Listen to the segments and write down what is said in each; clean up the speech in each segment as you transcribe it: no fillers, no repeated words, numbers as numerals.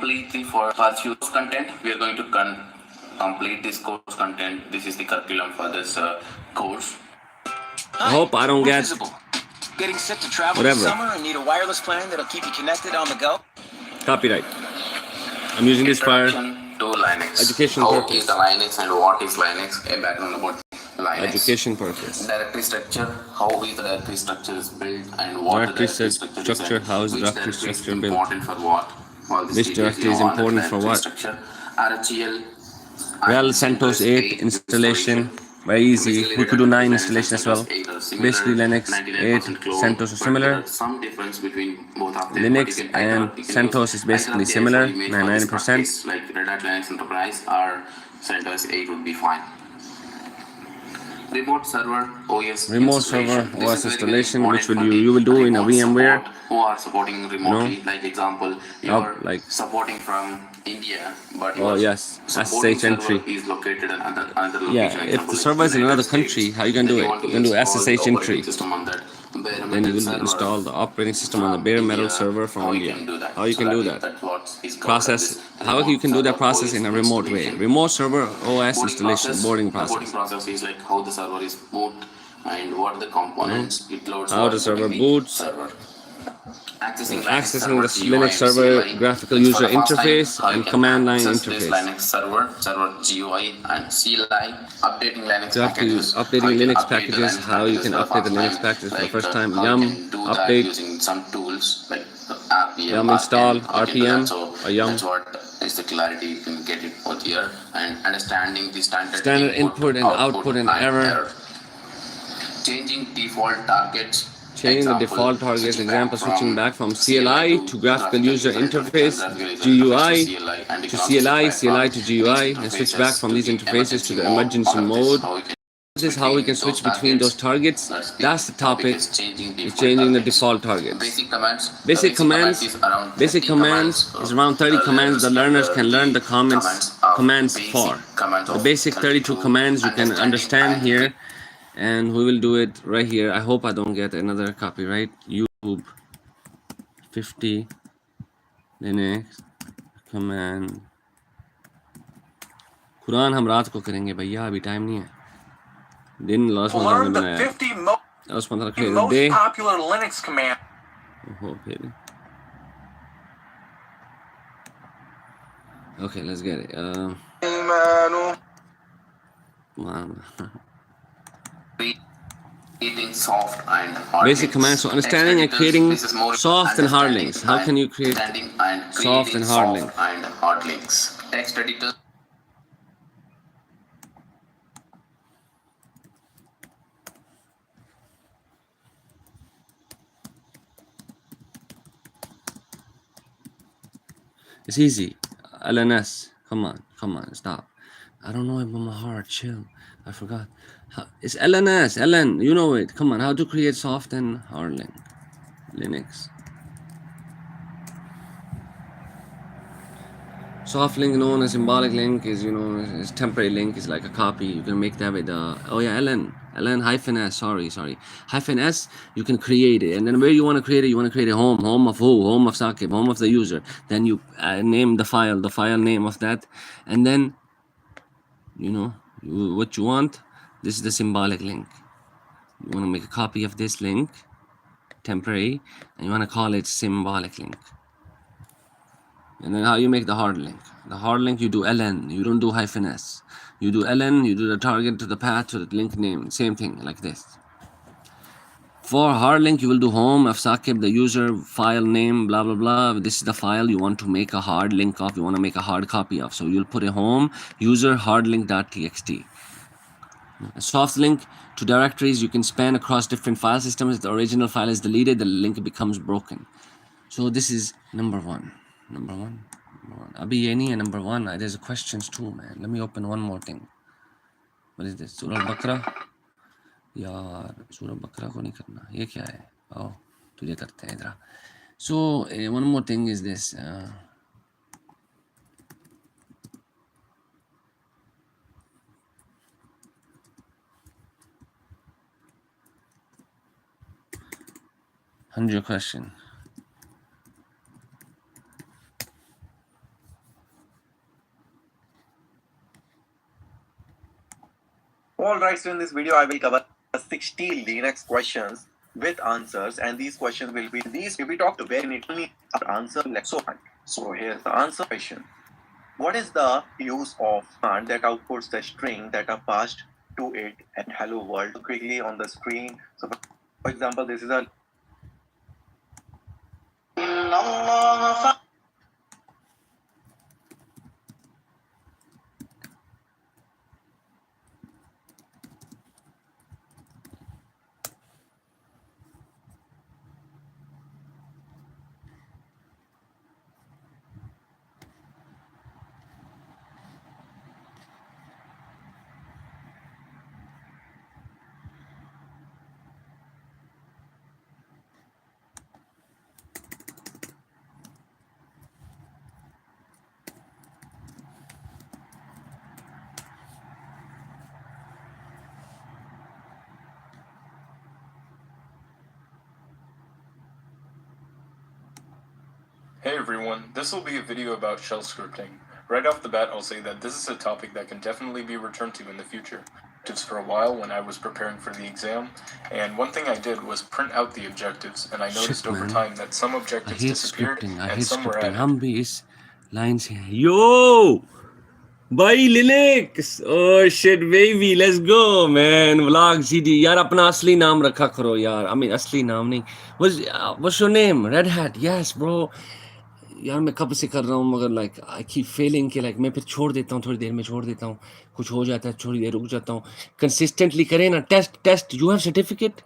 completely for pursuit content. We are going to complete this course content. This is the curriculum for this course. I hope I don't get Getting set to travel whatever. this summer and need a wireless plan that'll keep you connected on the go? Copyright. I'm using this for Introduction to Linux. education How purpose. is the Linux and what is Linux? A background about Linux. Education purpose. Directory structure. How is the directory structure is built and what Directory the directory structure is structure. and How is which directory directory is structure built? important for what? All these Which details directory is you know on the important for directory what? structure. RHEL. Well, CentOS 8 installation. Very easy. We could do 9 installation as well. Basically Linux 8, CentOS is similar. Some difference between both of them. Linux and CentOS is basically similar, 90%. Like Red Hat Linux Enterprise or CentOS 8 would be fine. Remote server OS Remote server OS installation, which you will do in a VMware. Who are supporting remotely, like example, you are like supporting from India, but yes, supporting SSH entry. server is located in another location. Yeah, if the server is in another country, how you can do it? You can do SSH entry. Then you will install the operating system on the bare metal server from India. How you can do that? Process. How you can do that process in a remote way? Remote server OS installation, boarding process. Boarding process is like how the server is boot and what are the components it loads. How the server boots. Accessing the Linux server graphical user interface and command line interface. Linux server GUI and CLI. Updating Linux packages. Updating Linux packages. How you can update the Linux packages for the first time. Yum update. Using some tools like RPM. Yum install RPM or Yum. That's what is the clarity you can get it both here and understanding the standard input and output and error. Changing default targets. Changing the default targets, example, switching back from CLI to graphical user interface, GUI to CLI, CLI to GUI, and switch back from these interfaces to the emergency mode. This is how we can switch between those targets. That's the topic, is changing the default targets. Basic commands is around 30 commands the learners can learn the commands for. The basic 32 commands you can understand here. And we will do it right here. I hope I don't get another copyright. YouTube 50 Linux command. Quran हम रात को करेंगे भैया, अभी time नहीं है. दिन last month हमने बनाया. Last month रखे most day. popular Linux command. Oh, okay, let's get it. Soft and hard basic commands. So understanding and creating soft and hard links. How can you create soft and hard links? Text editor. It's easy. LNS. Come on, stop. I don't know it by my heart. Chill. I forgot. It's LNS. LN. You know it. Come on. How to create soft and hard link. Linux. Soft link known as symbolic link is, is temporary link. Is like a copy. You can make that with LN hyphen S. Sorry. Hyphen S. You can create it, and then where you want to create it, you want to create a home of who, home of Saqib, home of the user. Then you name the file name of that, and then what you want. This is the symbolic link. You want to make a copy of this link, temporary, and you want to call it symbolic link. And then how you make the hard link? The hard link you do ln. You don't do hyphen s. You do ln. You do the target to the path to the link name. Same thing like this. For hard link, you will do home of Saqib, the user, file name, blah blah blah. This is the file you want to make a hard link of. You want to make a hard copy of. So you'll put a home user hardlink.txt. A soft link to directories, you can span across different file systems. If the original file is deleted, the link becomes broken. So this is number one. Abhi ye nahi hai number one. There's questions too, man. Let me open one more thing. What is this? Surah Al-Baqarah? Yaar, Surah Al-Baqarah ko nahi karna. Ye kya hai? Oh, tujhe karte hain idhar. So one more thing is this. Your question. All right, so in this video, I will cover 60 Linux questions with answers, and these questions will be talked to very neatly answer lexicon. So here's the answer question. What is the use of command that outputs the string that are passed to it and hello world? Quickly on the screen. So for example, this is a Hey everyone, this will be a video about shell scripting. Right off the bat, I'll say that this is a topic that can definitely be returned to in the future. Just for a while when I was preparing for the exam, and one thing I did was print out the objectives, and I noticed over time that some I objectives hate disappeared scripting. I and hate some were scripting. added. हम भी इस line से हैं. Yo, भाई Linux. Oh shit, baby, let's go, man. Vlog CD. यार अपना असली नाम रखा करो यार. I mean असली नाम नहीं. What's your name? Red Hat. Yes, bro. यार मैं कब से कर रहा हूँ मगर लाइक आई कीप फेलिंग कि लाइक मैं फिर छोड़ देता हूँ, थोड़ी देर में छोड़ देता हूँ, कुछ हो जाता है, थोड़ी देर रुक जाता हूँ. कंसिस्टेंटली करें ना. Test you have certificate?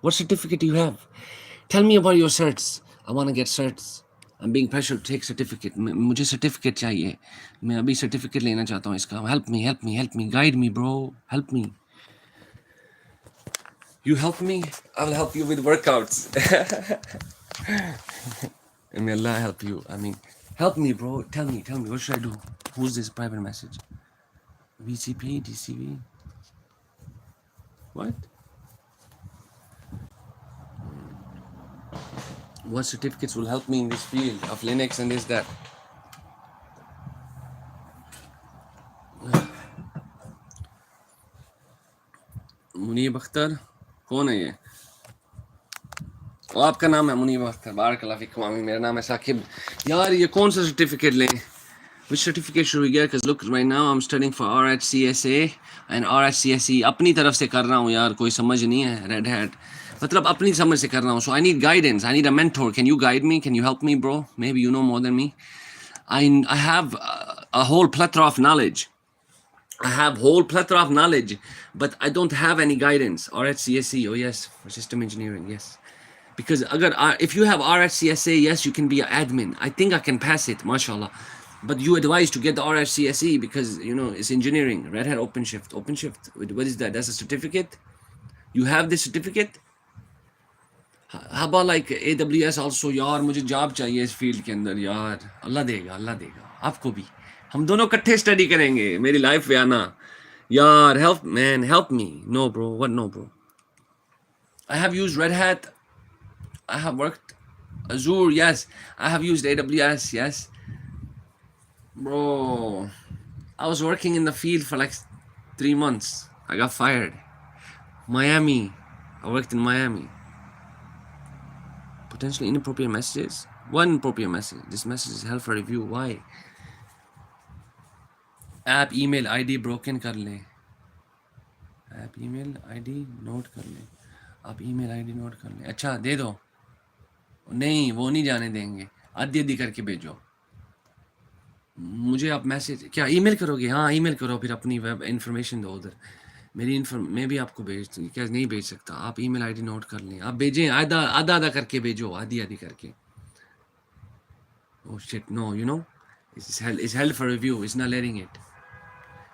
What certificate you have? Tell me about your certs. I want to get certs. I am being pressured to take certificate. मुझे सर्टिफिकेट चाहिए. मैं अभी सर्टिफिकेट लेना चाहता हूँ इसका. Help me guide me bro. Help me. You help me, I will help you with workouts. And may Allah help you. I mean, help me, bro. Tell me, what should I do? Who's this private message? VCP, DCV? What? What certificates will help me in this field of Linux and this, that? Munib Akhtar कौन है ये? आपका नाम है मुनीब अख्तर. बारकल्लाह फीकुम. मेरा नाम है साकिब. यार ये कौन सा सर्टिफिकेट लें? Which certificate should we get? Because look, right now I'm studying for RHCSA and RHCSE. अपनी तरफ से कर रहा हूँ यार, कोई समझ नहीं है. Red Hat मतलब अपनी समझ से कर रहा हूँ. So I need guidance. I need a mentor. Can you guide me? Can you help me, bro? Maybe you know more than me. I have a whole plethora of knowledge. But I don't have any guidance. RHCSE, oh yes, for system engineering, yes. Because if you have RHCSA, yes, you can be an admin. I think I can pass it, mashallah. But you advise to get the RHCSE because, you know, it's engineering. Red Hat OpenShift. What is that? That's a certificate? You have this certificate? How about like AWS also? यार मुझे job चाहिए इस field के अंदर यार. अल्लाह देगा आपको भी. हम दोनों इकट्ठे स्टडी करेंगे. मेरी लाइफ पे आना यार. Help me. No bro. I have used Red Hat. I have worked Azure, yes. I have used AWS, yes. Bro, I was working in the field for like 3 months. I got fired. I worked in Miami. Potentially inappropriate messages. One inappropriate message. This message is held for review. Why? App email ID broken कर ले. App email ID note कर ले. आप email ID note कर ले. अच्छा दे दो. नहीं वो नहीं जाने देंगे. आधी करके भेजो. मुझे आप मैसेज क्या ईमेल करोगे? हाँ ईमेल करो, फिर अपनी वेब इंफॉर्मेशन दो उधर. मैं भी आपको क्या नहीं भेज सकता. आप ईमेल आईडी नोट कर लें. आप भेजें आधा करके भेजो. आधी करके. Oh shit, no, you know, it's held for review. It's not letting it.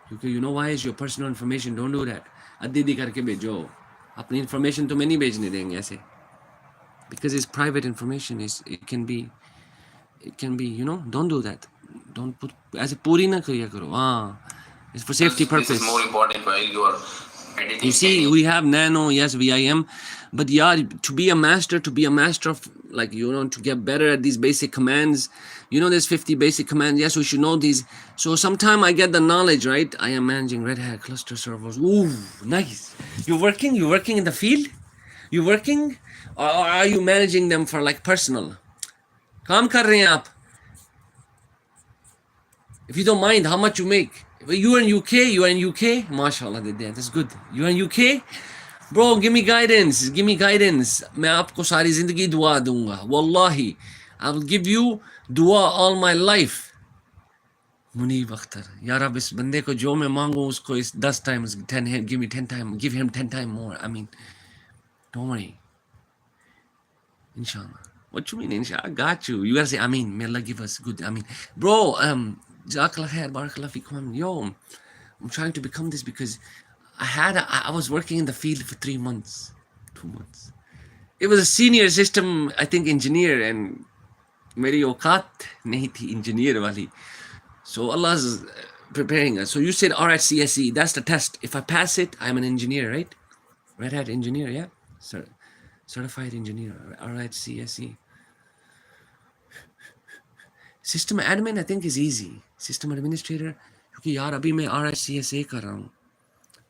क्योंकि you know why? It's your personal information. Don't do that. आधी करके भेजो. अपनी इंफॉर्मेशन तो मैं नहीं भेजने देंगे ऐसे. Because it's private information. It can be, you know, don't do that. Don't put ऐसे पूरी ना करो. It's for safety purpose. This is more important while you are editing. You see, we have Nano, yes, VIM, but yeah, to be a master of like, you know, to get better at these basic commands. You know, there's 50 basic commands. Yes, we should know these. So sometime I get the knowledge, right? I am managing Red Hat cluster servers. Ooh, nice. You're working in the field? You working? Or are you managing them for like personal? काम कर रहे हैं आप? If you don't mind, how much you make? You are in UK? MashaAllah, that's good. You are in UK? Bro, give me guidance. मैं आपको सारी जिंदगी दुआ दूंगा. Wallahi, I will give you dua all my life. Munib Akhtar. Ya Rab, इस बंदे को जो मैं मांगू उसको इस 10 times, 10, give me 10 times, give him 10 times more. I mean, don't worry. Inshallah. What you mean, inshallah? I got you. You gotta say, Ameen. May Allah give us good. Ameen. Bro, Jazakallah khair, Barakallah fikum. Yo, I'm trying to become this because I was working in the field for 3 months. 2 months. It was a senior system, I think, engineer, and meri auqat nahi thi engineer wali. So Allah's preparing us. So you said RHCSE, that's the test. If I pass it, I'm an engineer, right? Red Hat engineer, yeah? Sir. Certified engineer, RHCSE. System admin, I think, is easy. System administrator, क्योंकि यार अभी मैं RHCSA कर रहा हूँ.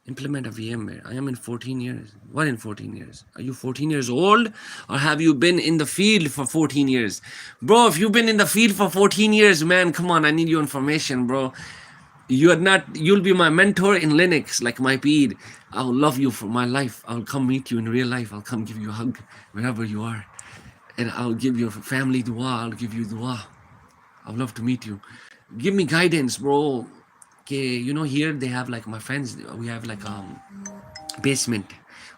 Implement a VMware. I am in 14 years. What in 14 years? Are you 14 years old? Or have you been in the field for 14 years? Bro, if you've been in the field for 14 years, man, come on, I need your information, bro. You'll be my mentor in Linux, like my peed. I'll love you for my life. I'll come meet you in real life. I'll come give you a hug wherever you are. And I'll give you family dua. I'll give you dua. I'd love to meet you. Give me guidance, bro. Okay, you know, here they have like my friends, we have like basement.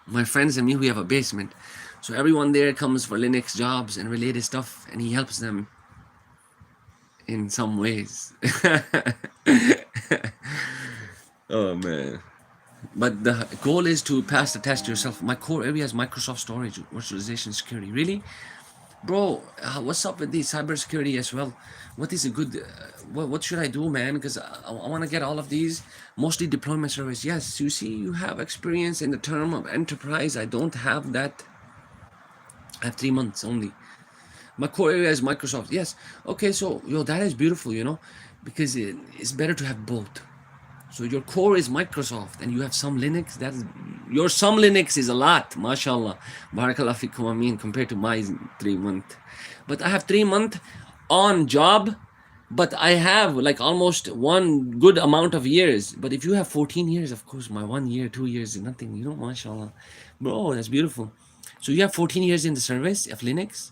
My friends and me, we have a basement. So everyone there comes for Linux jobs and related stuff, and he helps them in some ways. Oh man. But the goal is to pass the test yourself. My core area is Microsoft storage, virtualization, security. Really? Bro, what's up with the cybersecurity as well? What is a good, what should I do, man? Because I want to get all of these, mostly deployment service. Yes, you see, you have experience in the term of enterprise. I don't have that. I have 3 months only. My core area is Microsoft. Yes. Okay, so, yo, that is beautiful, you know, because it's better to have both. So your core is Microsoft and you have some Linux. Your some Linux is a lot, mashallah. Barakallah fikum, I mean, compared to my 3 month. But I have 3 month on job, but I have like almost one good amount of years. But if you have 14 years, of course, my 1 year, 2 years is nothing, you know, mashallah. Bro, that's beautiful. So you have 14 years in the service of Linux?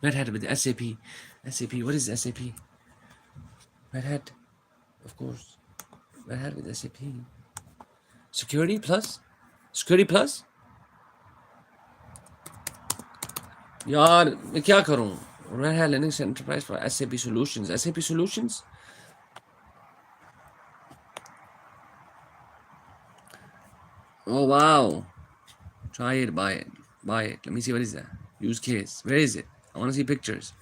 Red Hat with SAP. SAP, what is SAP? Red Hat, of course. Red Hat with SAP. Security Plus? Security Plus? यार मैं क्या करूं? Red Hat Linux Enterprise for SAP Solutions. SAP Solutions? Oh wow. Try it, buy it. Buy it. Let me see, what is that? Use case. Where is it? I want to see pictures.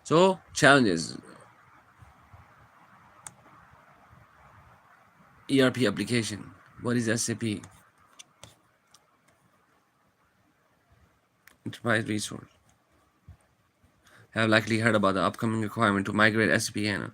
So, challenges. ERP application. What is SAP? Enterprise resource. Have likely heard about the upcoming requirement to migrate SAP HANA.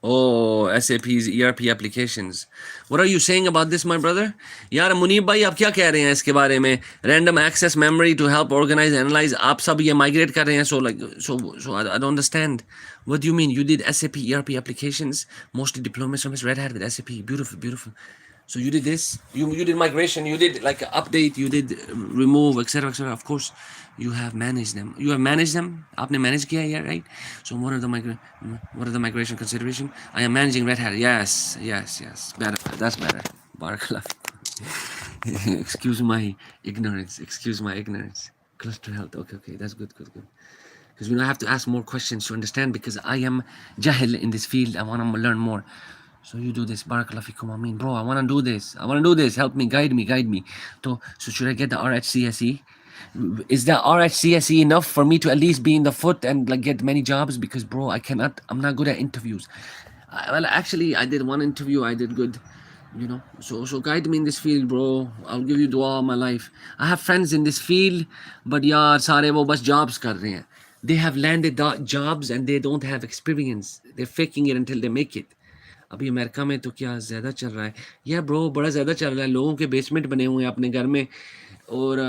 Oh, SAP's ERP applications. What are you saying about this, my brother? यार मुनीब भाई आप क्या कह रहे हैं इसके बारे में? Random access memory to help organize, analyze. आप सब ये migrate कर रहे हैं. So I don't understand. What do you mean? You did SAP ERP applications, mostly deployment service, Red Hat with SAP. Beautiful, beautiful. So you did this. You did migration. You did like update. You did remove, etc., etc. Of course, you have managed them. You have managed them. आपने manage किया, yeah, right? So what are the migration consideration? I am managing Red Hat. Yes. Better. That's better. Barakallah. Excuse my ignorance. Cluster health. Okay. That's good. Because I have to ask more questions to understand, because I am jahil in this field. I want to learn more. So you do this, barakallah fikum, I mean, bro, I want to do this, help me, guide me. So should I get the RHCSE? Is the RHCSE enough for me to at least be in the foot and like get many jobs? Because bro, I'm not good at interviews. Well, actually, I did one interview, I did good. You know, so guide me in this field, bro. I'll give you dua all my life. I have friends in this field, but yaar sare wo bas jobs kar rahe hain. They have landed the jobs and they don't have experience. They're faking it until they make it. अभी America में तो क्या ज़्यादा चल रहा है या bro, बड़ा ज़्यादा चल रहा है. लोगों के बेसमेंट बने हुए हैं अपने घर में, और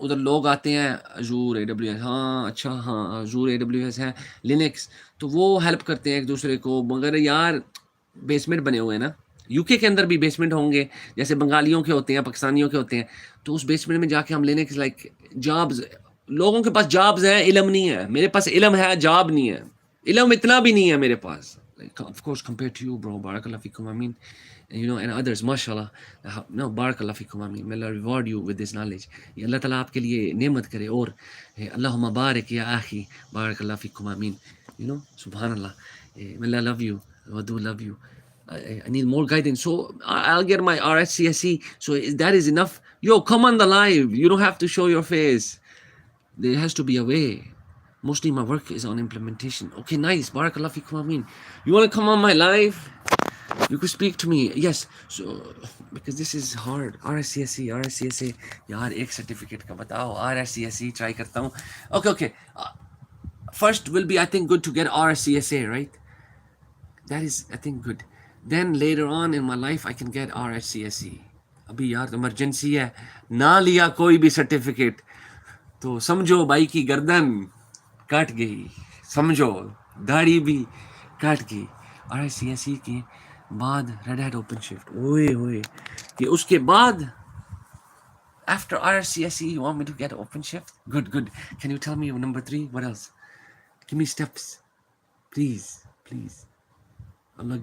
उधर लोग आते हैं अजूर AWS, हाँ अच्छा हाँ अजूर AWS है, लिनक्स, तो वो हेल्प करते हैं एक दूसरे को. मगर यार बेसमेंट बने हुए हैं ना, यूके के अंदर भी बेसमेंट होंगे जैसे बंगालियों के होते हैं, पाकिस्तानियों के होते हैं, तो उस बेसमेंट में जाके हम लिनक्स लाइक जॉब्स, लोगों के पास जॉब्स हैं, इलम नहीं है. मेरे पास इलम है, जॉब नहीं है. इलम इतना भी नहीं है मेरे पास. Like, of course, compared to you, bro, barakallah fikum, I mean, you know, and others, mashallah, no, barakallah fikum, I mean, may Allah reward you with this knowledge. ये अल्लाह ताला आपके लिए नेमत करे, और Allahumma barik ya akhi, barakallah fikum, I mean, you know, subhanallah, may Allah love you, I do love you. I need more guidance, so I'll get my RSCSE. So that is enough. Yo, come on the live. You don't have to show your face. There has to be a way. Mostly my work is on implementation. Okay, nice. Barakallah fikum, Ameen. You want to come on my live? You could speak to me. Yes. So, because this is hard. RSCSE. यार एक certificate का बताओ. RSCSE try करता हूँ. Okay. First will be, I think, good to get RSCSA, right? That is, I think, good. Then later on in my life, I can get RSCSE. अभी यार emergency है. ना लिया कोई भी certificate, तो समझो भाई की गर्दन कट गई, समझो दाढ़ी भी कट गई. RSCSE के बाद रेड हैट ओपन शिफ्ट, ओए कि उसके बाद after RSCSE you want me to get open shift? Good. Can you tell me number 3? What else? Give me steps, please. अल्लाह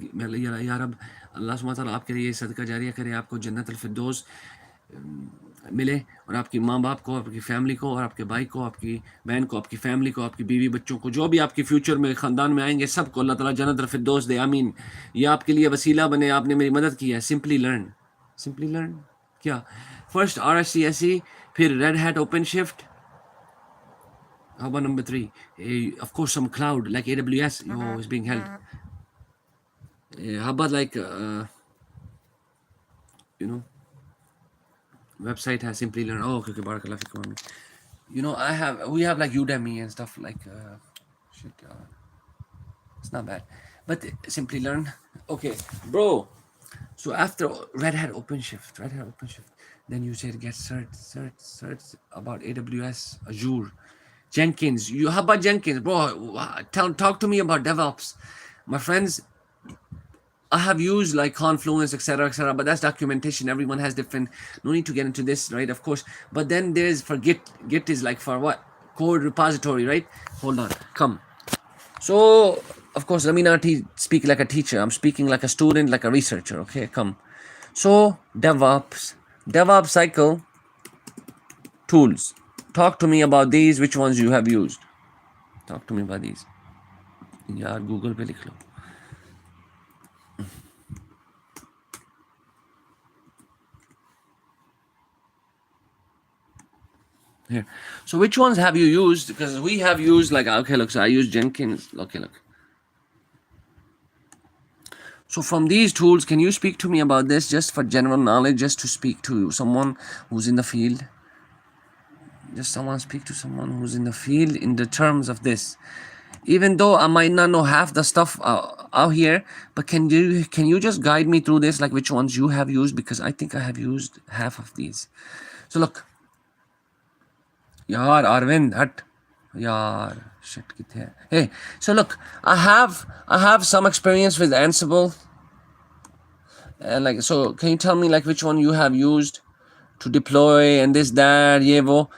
या रब, अल्लाह सुब्हानहू व तआला आपके लिए सदका जारिया करे, आपको जन्नतुल फिरदौस मिले, और आपकी माँ बाप को, आपकी फैमिली को, और आपके भाई को, आपकी बहन को, आपकी फैमिली को, आपकी बीवी बच्चों को, जो भी आपके फ्यूचर में ख़ानदान में आएंगे, सबको अल्लाह ताला जन्नतुल फिरदौस दे, आमीन. ये आपके लिए वसीला बने, आपने मेरी मदद की है. सिंपली लर्न क्या, फर्स्ट RSCSE, फिर red hat open shift. How about number 3? Of course, some cloud like AWS is being held. How about like you know, website has simply learn. Oh, okay, barakallah fikum. You know, we have like Udemy and stuff like it's not bad, but simply learn. Okay, bro. So after Red Hat OpenShift, then you said get search about AWS, Azure, Jenkins. How about Jenkins, bro? Talk to me about DevOps. My friends, I have used like Confluence, etc., but that's documentation. Everyone has different. No need to get into this, right? Of course. But then there's for Git. Git is like for what? Code repository, right? Hold on. Come. So, of course, let me not speak like a teacher. I'm speaking like a student, like a researcher. Okay, come. So, DevOps cycle, tools. Talk to me about these. Which ones you have used? Talk to me about these. Yeah, Google पे लिख लो. Here. So which ones have you used? Because we have used like, okay, look, so I use Jenkins. Okay, look. So from these tools, can you speak to me about this just for general knowledge, just to speak to someone who's in the field? Just speak to someone who's in the field in the terms of this. Even though I might not know half the stuff out here, but can you just guide me through this, like which ones you have used? Because I think I have used half of these. So look. Yaar, Arvind, hut. Yaar, shit, kithe hai? Hey, so look, I have some experience with Ansible. And like, so can you tell me like which one you have used to deploy and this, that, ye, wo?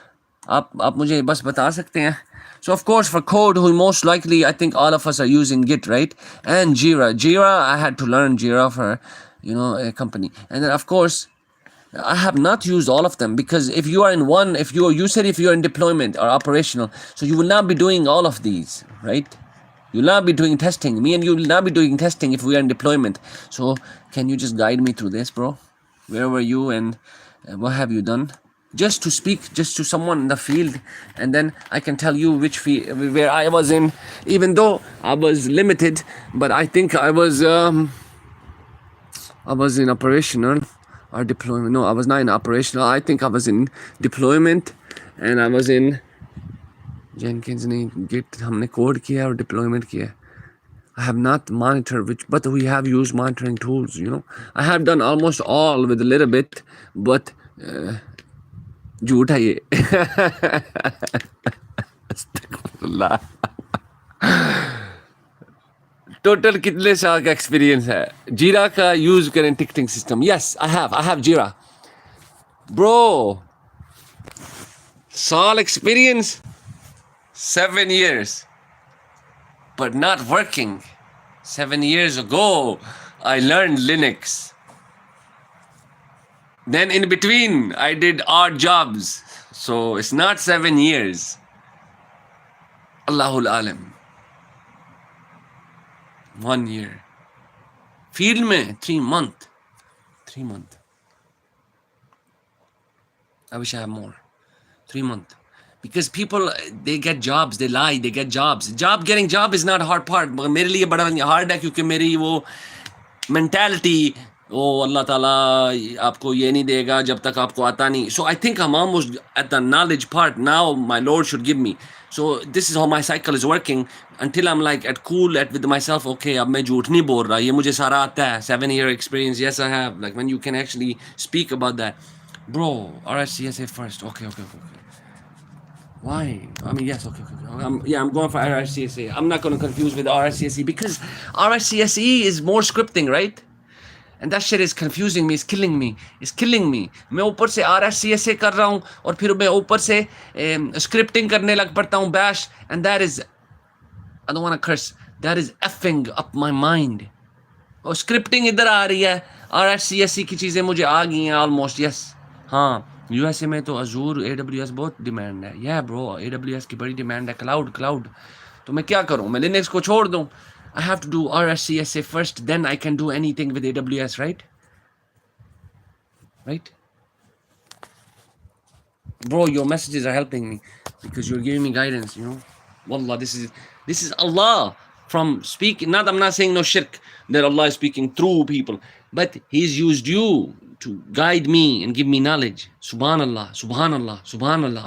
आप मुझे बस बता सकते हैं. So of course for code, who most likely I think all of us are using Git, right? And Jira, I had to learn Jira for, a company. And then of course, I have not used all of them, because if you are in one, you said if you're in deployment or operational, so you will not be doing all of these, right? You will not be doing testing. Me and you will not be doing testing if we are in deployment. So can you just guide me through this, bro? Where were you and what have you done? Just to speak just to someone in the field, and then I can tell you which field, where I was in, even though I was limited, but I think I was I was in operational or deployment. No, I was not in operational. I think I was in deployment and I was in Jenkins ने Git हमने code किया और deployment किया. I have not monitored which, but we have used monitoring tools, you know. I have done almost all with a little bit, but झूठ है ये. अस्तगफुरुल्लाह. Total कितने साल का एक्सपीरियंस है जीरा का यूज करें ticketing system yes I have जीरा ब्रो साल experience 7 years but not working 7 years ago I learned Linux then in between I did odd jobs so it's not 7 years Allahul Alam 1 year. Field में 3 month. 3 month. I wish I had more. 3 month. Because people, they get jobs, they lie, they get jobs. Getting job is not a hard part. मेरे लिए बड़ा hard है क्योंकि मेरी वो mentality, oh Allah Ta'ala आपको ये नहीं देगा जब तक आपको आता नहीं. So I think I'm almost at the knowledge part. Now my Lord should give me. So this is how my cycle is working until I'm like at with myself. Okay, अब मैं झूठ नहीं बोल रहा. ये मुझे सारा आता है. 7-year experience. Yes, I have. Like when you can actually speak about that, bro. RSCSA first. Okay. Why? I mean, yes. Okay. I'm going for RSCSA. I'm not going to confuse with RSCSE because RSCSE is more scripting, right? And that shit is confusing me, it's killing me. मैं ऊपर से RSCSA कर रहा हूँ और फिर मैं ऊपर से scripting करने लग पड़ता हूँ bash and that is, I don't want to curse, that is effing up my mind. और scripting इधर आ रही है, RSCSE की चीज़ें मुझे आ गई हैं almost, yes. हाँ, USA में तो Azure, AWS बहुत डिमांड है. Yeah bro, AWS की बड़ी डिमांड है, cloud. तो मैं क्या करूँ, मैं Linux को छोड़ दूँ. I have to do RSCSA first, then I can do anything with AWS, right? Right? Bro, your messages are helping me because you're giving me guidance, you know. Wallah, this is Allah from speaking. Not, I'm not saying no shirk that Allah is speaking through people, but He's used you to guide me and give me knowledge. Subhanallah,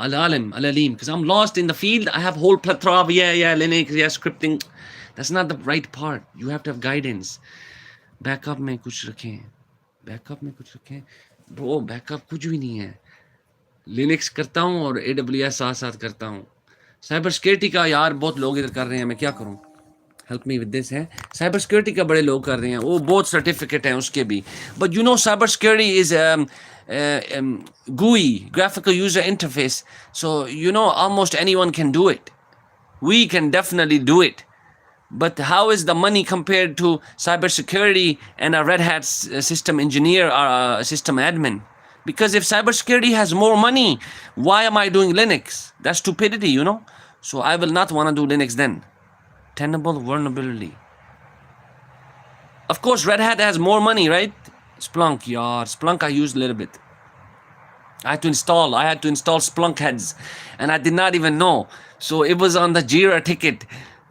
Al-Alim, Al-Alim. Because I'm lost in the field. I have whole plethora of Linux, scripting. That's not the right part. You have to have guidance. Backup में कुछ रखें. Bro, backup कुछ भी नहीं है. Linux करता हूँ और AWS साथ करता हूँ. Cyber security का यार बहुत लोग इधर कर रहे हैं. मैं क्या करूँ? Help me with this है. Cyber security का बड़े लोग कर रहे हैं. वो बहुत certificate हैं उसके भी. But you know cyber security is GUI, graphical user interface. So you know almost anyone can do it. We can definitely do it. But how is the money compared to cybersecurity and a Red Hat system engineer or a system admin? Because if cybersecurity has more money, why am I doing Linux? That's stupidity, you know? So I will not want to do Linux then. Tenable vulnerability. Of course, Red Hat has more money, right? Splunk, yeah. Splunk I used a little bit. I had to install Splunk heads. And I did not even know. So it was on the Jira ticket.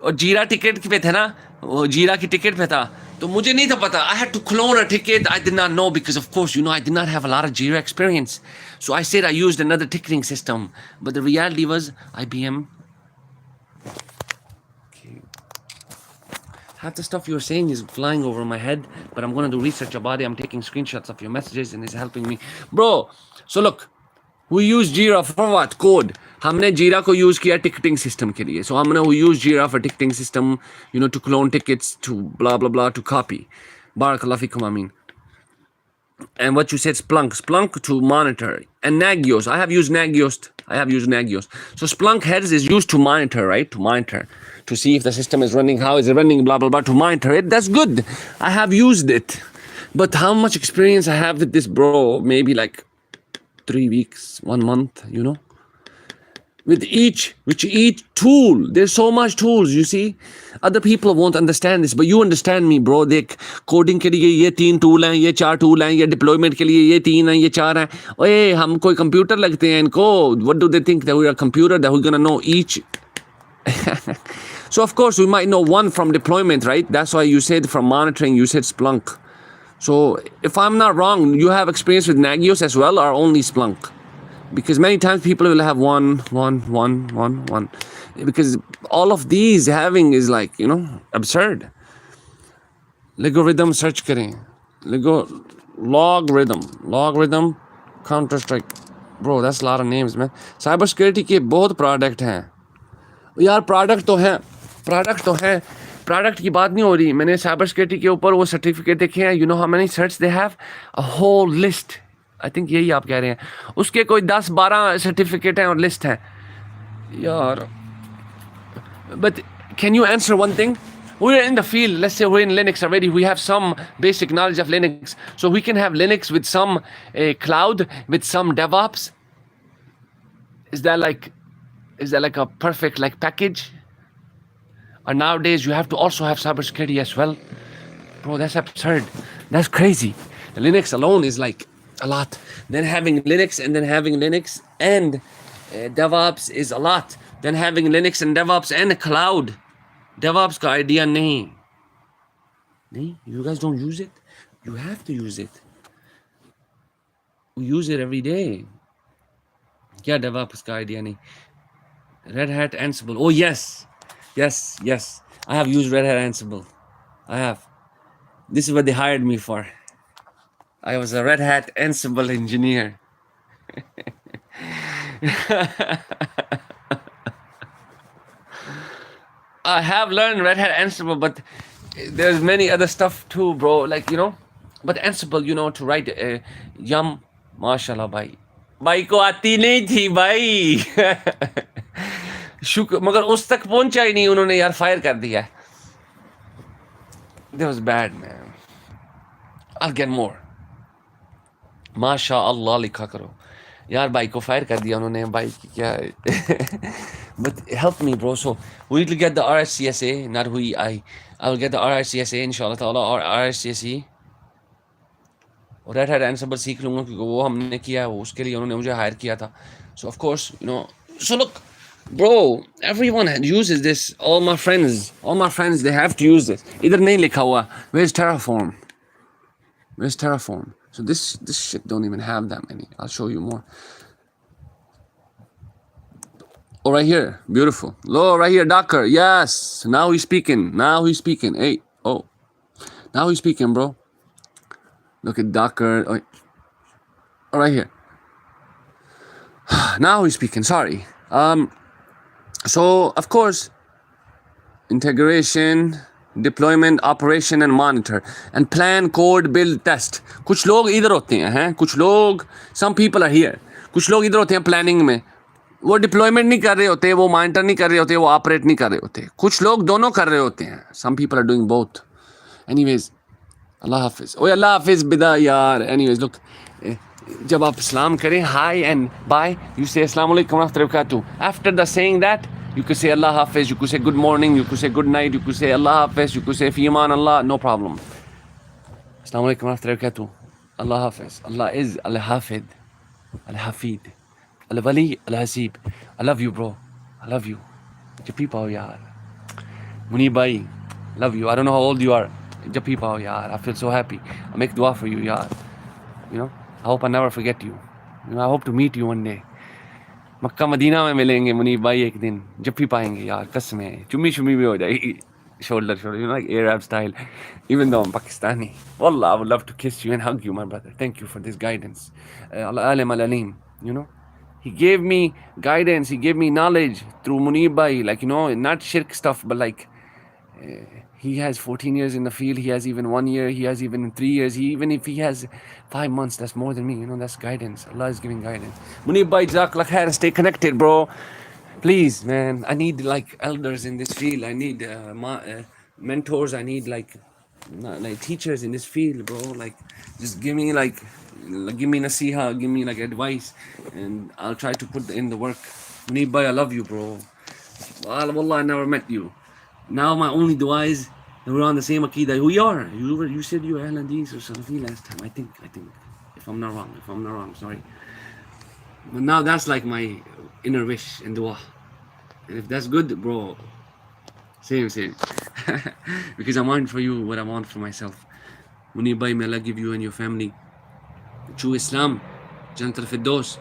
और जीरा ticket पे थे ना वो जीरा की ticket पे था तो मुझे नहीं था पता I had to clone a ticket I did not know because of course you know I did not have a lot of Jira experience so I said I used another ticketing system but the reality was IBM. Okay. Half the stuff you're saying is flying over my head but I'm going to do research about it. I'm taking screenshots of your messages and it's helping me bro. So look, we use Jira for what? Code. हमने जीरा को use किया ticketing system के लिए. So हमने we use Jira for ticketing system, you know, to clone tickets, to blah blah blah, to copy. Barakallahu fikum, I mean. And what you said, Splunk to monitor, and Nagios. I have used Nagios. So Splunk heads is used to monitor, right? To monitor, to see if the system is running, how is it running, blah blah blah. To monitor it, that's good. I have used it, but how much experience I have with this, bro? Maybe like 3 weeks, 1 month, you know. With each tool, there's so much tools, you see. Other people won't understand this, but you understand me, bro. देख coding के लिए ये 3 tool हैं, ये 4 tool हैं, ये deployment के लिए ये 3 हैं, ये 4 हैं. ओए हम कोई computer लगते हैं इनको. What do they think that we are a computer that we're gonna know each? So of course we might know one from deployment, right? That's why you said from monitoring, you said Splunk. So if I'm not wrong, you have experience with Nagios as well, or only Splunk? Because many times people will have one. Because all of these having is like, absurd. Logarithm search करें. Logarithm, Counter Strike. Bro, that's a lot of names, man. Cyber security के बहुत product हैं. यार product तो है product की बात नहीं हो रही. मैंने साइबर सिक्योरिटी के ऊपर वो सर्टिफिकेट देखे हैं. You know how many certs they have, a whole list. I think यही आप कह रहे हैं. उसके कोई 10-12 सर्टिफिकेट हैं और लिस्ट है यार. But can you answer one thing? We're in the field, let's say we're in Linux already, we have some basic knowledge of Linux, so we can have Linux with some cloud, with some DevOps. Is that like a perfect like package? Or nowadays you have to also have cybersecurity as well? Bro, that's absurd. That's crazy. The Linux alone is like a lot. Then having Linux and DevOps is a lot. Then having Linux and DevOps and cloud. DevOps का idea नहीं. You guys don't use it? You have to use it. We use it every day. क्या DevOps का idea नहीं? Red Hat Ansible. Oh yes. I have used Red Hat Ansible. I have. This is what they hired me for. I was a Red Hat Ansible engineer. I have learned Red Hat Ansible, but there's many other stuff too, bro. Like, but Ansible, to write yum, mashallah, bhai. भाई को आती नहीं थी भाई. शुक्र, मगर उस तक पहुंचा ही नहीं. उन्होंने यार फायर कर दिया. That was bad, man. I'll get more. माशाअल्लाह लिखा करो यार. भाई को फायर कर दिया उन्होंने. भाई की क्या. But help me, bro. So we need to get the RSCSA. Not we. I will get the RSCSA inshallah ta'ala, or RSCSE. और Red Hat Ansible सीख लूँगा क्योंकि वो हमने किया है. वो उसके लिए उन्होंने मुझे हायर किया था. So of course, So look, bro, everyone uses this. All my friends, they have to use this. इधर नहीं लिखा हुआ. Where's Terraform? So this shit don't even have that many. I'll show you more. Oh, right here. Beautiful. Oh, right here, Docker. Yes. Now he's speaking. Hey. Oh. Now he's speaking, bro. Look at Docker. Oh, right here. Now he's speaking. Sorry. So, of course, integration, deployment, operation, and monitor. And plan, code, build, test. कुछ लोग इधर होते हैं, कुछ लोग, some people are here. कुछ लोग इधर होते हैं planning में. वो डिप्लॉयमेंट नहीं कर रहे होते, वो मॉनिटर नहीं कर रहे होते, वो ऑपरेट नहीं कर रहे होते. कुछ लोग दोनों कर रहे होते हैं. Some people are doing both. Anyways, Allah Hafiz. Oh, Allah Hafiz बिदा यार. Anyways, look, जब आप सलाम करें, hi and bye, you say Assalamu alaikum wa rahmatullahi wa barakatuh. After the saying that, you could say Allah Hafiz, you could say good morning, you could say good night, you could say Allah Hafiz, you could say fi aman Allah, no problem. Assalamu alaikum wa rahmatullahi wa barakatuh. Allah Hafiz. Allah is Al-Hafid, Al-Hafid, Al-Wali, Al-Hasib. I love you, bro. I love you. Japi pao yaar. Munib bhai, love you. I don't know how old you are. Japi pao yaar. I feel so happy. I make dua for you, yaar. I hope I never forget you. I hope to meet you one day. Mecca Medina में मिलेंगे मुनीब भाई एक दिन. जब भी पाएंगे यार, कसम है. चुम्मी भी हो जाएगी. Shoulder, like Arab style. Even though I'm Pakistani. Wallah, I would love to kiss you and hug you, my brother. Thank you for this guidance. Al-Alim Al-Alim, He gave me guidance, he gave me knowledge through Munib Bhai, like, not shirk stuff, but like, he has 14 years in the field, he has even 1 year, he has even 3 years, even if he has 5 months, that's more than me, that's guidance. Allah is giving guidance. Munib Bhai, Jazakallah khair, stay connected, bro. Please, man, I need like elders in this field, I need mentors, I need like teachers in this field, bro. Like, just give me nasiha, give me like advice, and I'll try to put in the work. Munib Bhai, I love you, bro. Wallah, I never met you. Now my only dua is that we're on the same Aqidah. Who you are? You said you were Ahl Hadith or Salafi last time. I think. If I'm not wrong, sorry. But now that's like my inner wish and dua. And if that's good, bro, same. Because I want for you what I want for myself. Munib bhai, may Allah give you and your family true Islam, Jannat al-Firdaus,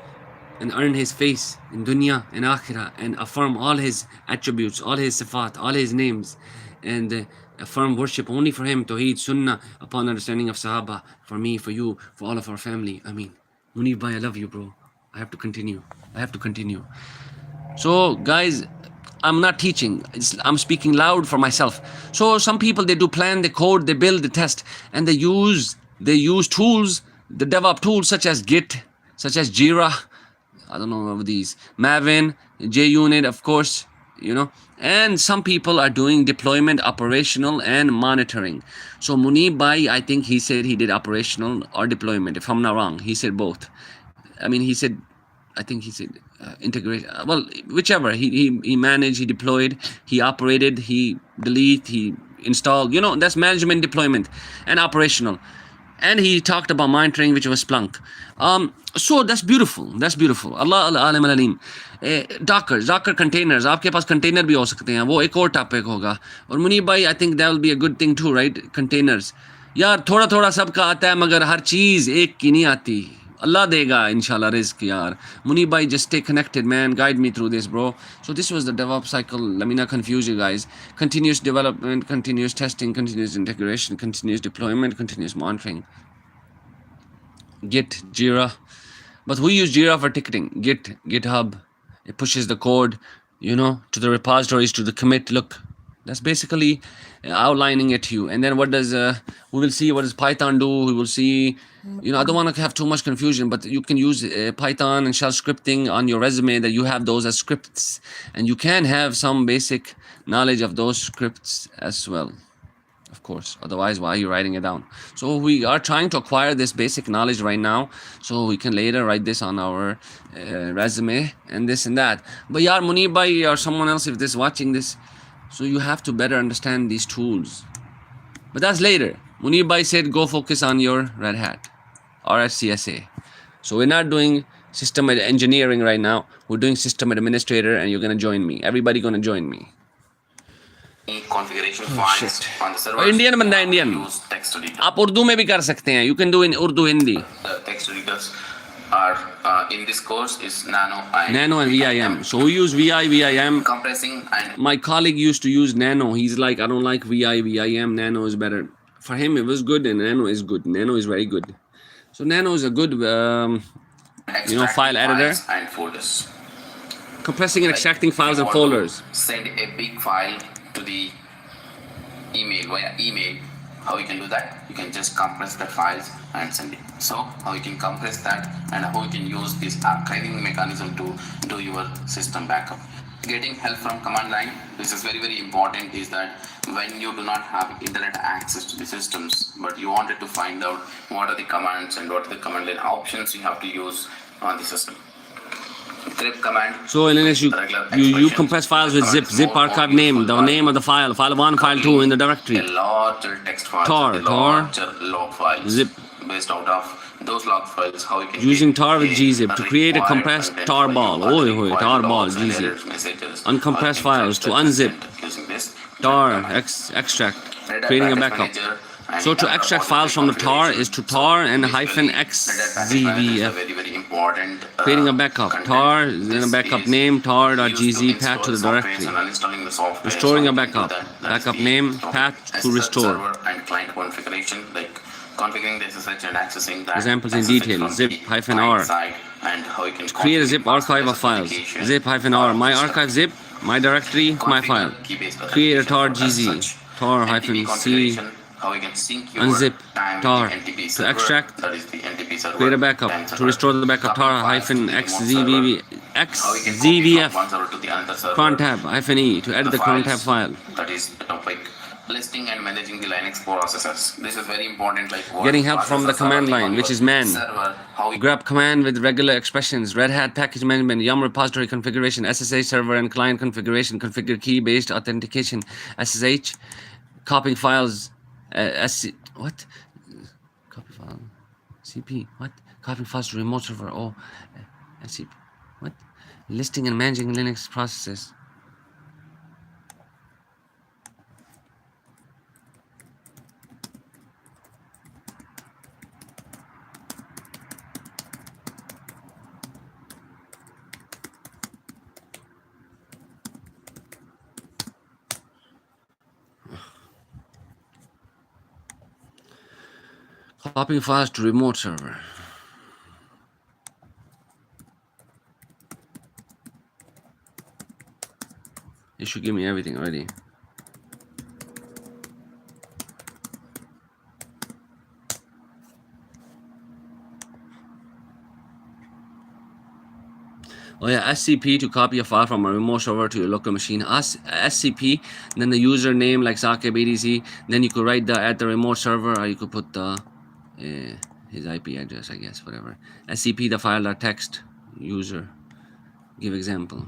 and earn his face in dunya and akhirah, and affirm all his attributes, all his sifat, all his names, and affirm worship only for him, Tawheed, Sunnah, upon understanding of Sahaba, for me, for you, for all of our family. Ameen. Munib bhai, I love you, bro. I have to continue. So, guys, I'm not teaching. I'm speaking loud for myself. So some people, they do plan, they code, they build, they test, and they use tools, the DevOps tools such as Git, such as Jira. I don't know of these. Maven, JUnit, of course, And some people are doing deployment, operational, and monitoring. So Munib bhai, I think he said he did operational or deployment, if I'm not wrong. He said both. I think he said integration. Well, whichever. He managed, he deployed, he operated, he delete, he installed. That's management, deployment, and operational. And he talked about monitoring, which was Splunk. So that's beautiful. Allah alim alim. Docker containers. आपके पास container भी हो सकते हैं. वो एक और topic होगा. और मुनीब भाई, I think that will be a good thing too, right? Containers. यार थोड़ा सबका आता है, मगर हर चीज एक की नहीं आती. Allah dega, inshallah, rizq, yaar. Munib bhai, just stay connected, man. Guide me through this, bro. So this was the DevOps cycle. Let me not confuse you guys. Continuous development, continuous testing, continuous integration, continuous deployment, continuous monitoring. Git, Jira. But we use Jira for ticketing. GitHub. It pushes the code, to the repositories, to the commit. Look, that's basically outlining it to you. And then what does, we will see what does Python do. We will see, I don't want to have too much confusion, but you can use Python and shell scripting on your resume, that you have those as scripts. And you can have some basic knowledge of those scripts as well. Of course, otherwise why are you writing it down? So we are trying to acquire this basic knowledge right now, so we can later write this on our resume and this and that. But yaar, Munib bhai or someone else, if this watching this, so you have to better understand these tools. But that's later. Munib bhai said go focus on your Red Hat or CSA. So we're not doing system engineering right now. We're doing system administrator, and you're going to join me. Everybody going to join me. Configuration files on the server. Indian banda Indian. Use text editor. आप उर्दू में भी कर सकते हैं. You can do in Urdu, Hindi. The text editors are in this course is Nano and VIM. So we use VIM. Compressing and My colleague used to use Nano. He's like, I don't like VIM. Nano is better. For him, it was good, and Nano is good. Nano is very good. So Nano is a good, file editor. files and folders. Compressing and extracting files and folders. Send a big file to the email via email. How you can do that? You can just compress the files and send it. So how you can compress that, and how you can use this archiving mechanism to do your system backup. Getting help from command line. This is very, very important, is that when you do not have internet access to the systems, but you wanted to find out what are the commands and what are the command line options you have to use on the system. Grep command. So Linus, you compress files with zip archive name, the name of the file 1, file 2 in the directory. A larger text file, tar larger log files. Zip. Based out of those log files, how you can using tar with gzip to create a compressed tar ball. Tar ball gzip. Uncompressed files to unzip. Tar extract, creating a backup. So to extract files from the tar is to tar and -xzvf. Very, very important. Creating a backup. Tar, then a backup name, tar.gz, path to the directory. Restoring a backup. Backup name, path to restore. And client configuration, like configuring the SSH and accessing that. Examples in detail. Zip-r. And how you can Create a zip archive of files. Zip-r. My archive zip, my directory, my file. Create a tar.gz. Tar-c. How you can sync your Unzip tar NTP to server, extract, that is the NTP server, create a backup then to server, restore the backup, copy files from one server. How you can copy from one server to the other server. cron tab -e to edit the cron tab file. That is the topic. Listing and managing the Linux processors. This is very important. Like Getting help from the command line, which is man. Server, how you Grab command with regular expressions. Red Hat package management, Yum repository configuration, SSH server and client configuration, configure key based authentication, SSH, copying files, what? Copy file, CP, what? Copying files to remote server, SCP, what? Listing and managing Linux processes. Copying files to remote server. It should give me everything already. Oh yeah, SCP to copy a file from a remote server to your local machine. SCP, then the username like Saqib EDC. Then you could write at the remote server, or you could put the his IP address, I guess, whatever. SCP the file.text user. Give example.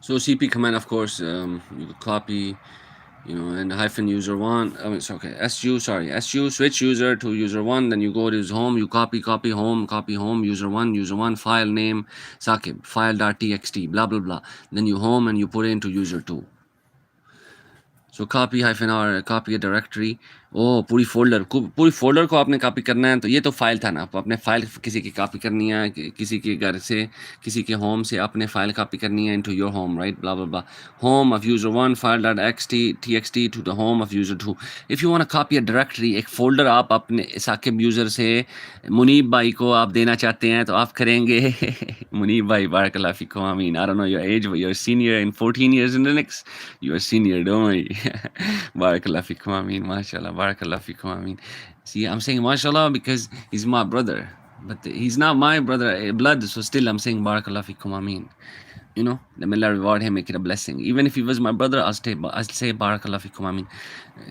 So CP command, of course, you could copy, and hyphen user one. I mean, it's okay. SU switch user to user one. Then you go to his home. You copy home, user one, file name, Saqib, file.txt, blah blah blah. Then you home and you put it into user two. So copy hyphen R, copy a directory. पूरी folder को आपने copy करना है. तो ये तो file था ना, आप अपने फाइल किसी की कॉपी करनी है, किसी के घर से, किसी के होम से अपने फाइल कॉपी करनी है into your home, right? Blah blah blah. Home of user 1 file.txt to the home of user 2. If you want to copy a directory, एक फोल्डर आप अपने साकिब यूजर से मुनीब भाई को आप देना चाहते हैं, तो आप करेंगे मुनीब भाई barakallah fikum. I mean, I don't know your age, but you're a senior in 14 years in Linux. You're a senior, don't worry. Barakallah fikum. I mean, mashallah. Barakallah fikum. I mean, see, I'm saying mashallah because he's my brother, but he's not my brother blood, so still I'm saying barakallah fikum. I mean, may Allah reward him, make it a blessing. Even if he was my brother, I'll say barakallah fikum. I mean,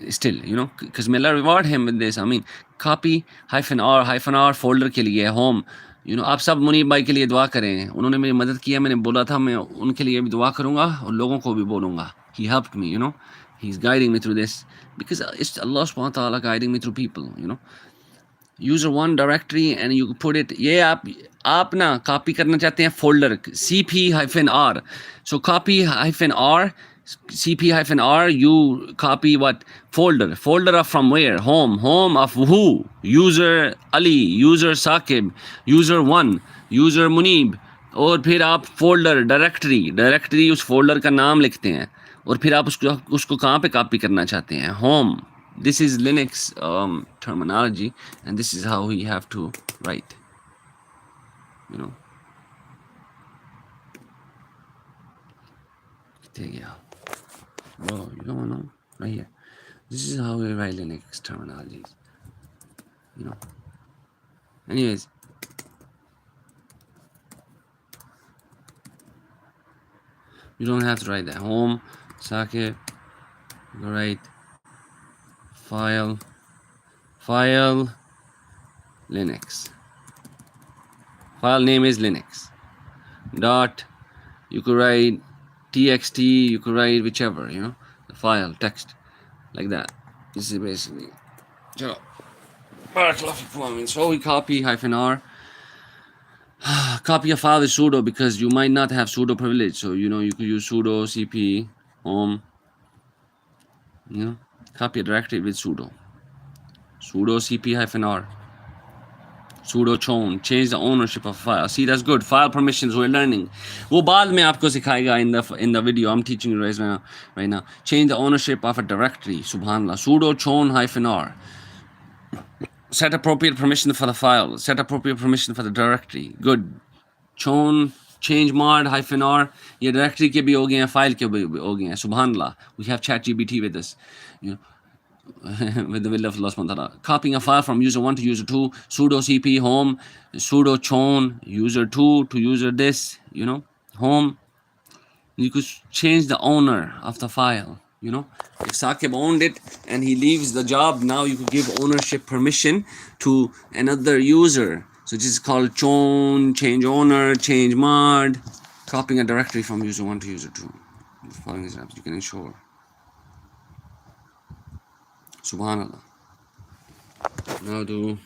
still, because may Allah reward him with this. I mean, copy hyphen R folder के लिए home. आप सब मुनीब भाई के लिए दुआ करें. उन्होंने मेरी मदद किया, मैंने बोला था मैं उनके लिए भी दुआ करूंगा और लोगों को भी बोलूंगा. He helped me, He's guiding me through this because it's Allah subhanahu wa ta'ala guiding me through people, User one directory and you put it. ये आप ना copy करना चाहते हैं folder cp-r. So copy -r, cp-r. You copy what folder? Folder of from where? Home of who? User Ali, user Saqib, user one, user Munib. और फिर आप folder directory उस folder का नाम लिखते हैं. और फिर आप उसको कहाँ पे कॉपी करना चाहते हैं? Home. This is Linux terminology, and this is how we have to write. Bro, you don't know? Right here. This is how we write Linux terminologies. Anyways. You don't have to write that. Home, Saqib, write file, Linux. File name is Linux. Dot, you could write txt, you could write whichever, the file, text, like that. This is basically, so we copy -r. Copy a file with sudo because you might not have sudo privilege. So, you could use sudo cp home, copy a directory with sudo cp-r, sudo chown, change the ownership of a file. See, that's good. File permissions, we're learning. वो बाद में आपको सिखाएगा in the video. I'm teaching you right now. Change the ownership of a directory. Subhanallah. Sudo chown-r. Set appropriate permission for the file. Set appropriate permission for the directory. Good. Chown, change mod -r. ये directory के भी हो गए हैं, file के भी हो गए हैं. Subhanallah. We have ChatGPT with us. With the will of Allah subhanahu wa ta'ala. Copying a file from user 1 to user 2. Sudo cp home. Sudo chown user 2 to user this. Home. You could change the owner of the file. You know, if Saqib owned it and he leaves the job, now you could give ownership permission to another user. So this is called change owner, change mod, copying a directory from user 1 to user 2. Following these steps, you can ensure. Subhanallah. Now do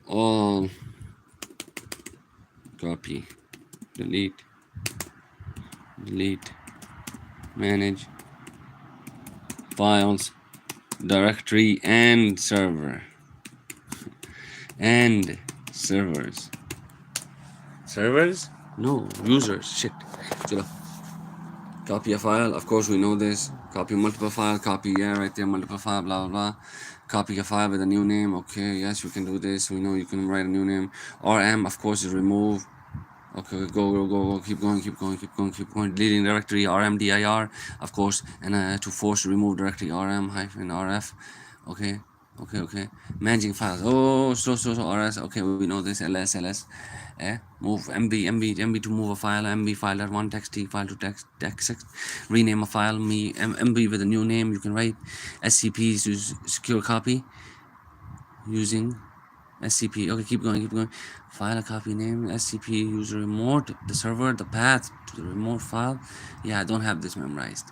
all copy, delete, manage files, directory, and server and servers. Servers? No, users. Shit. So, copy a file. Of course, we know this. Copy multiple file. Copy, yeah, right there, multiple file, blah, blah, blah. Copy a file with a new name. Okay, yes, you can do this. We know you can write a new name. RM, of course, is remove. Okay, go. Keep going. Deleting directory, rmdir, of course, and to force remove directory, rm-rf. Okay. Managing files. Oh, slow, rs. Okay, we know this. ls. Move mb to move a file. mb file one text file to text. Rename a file. mb with a new name. You can write scp to secure copy using scp. Okay, keep going. File a copy name, scp user remote, the server, the path to the remote file. Yeah, I don't have this memorized.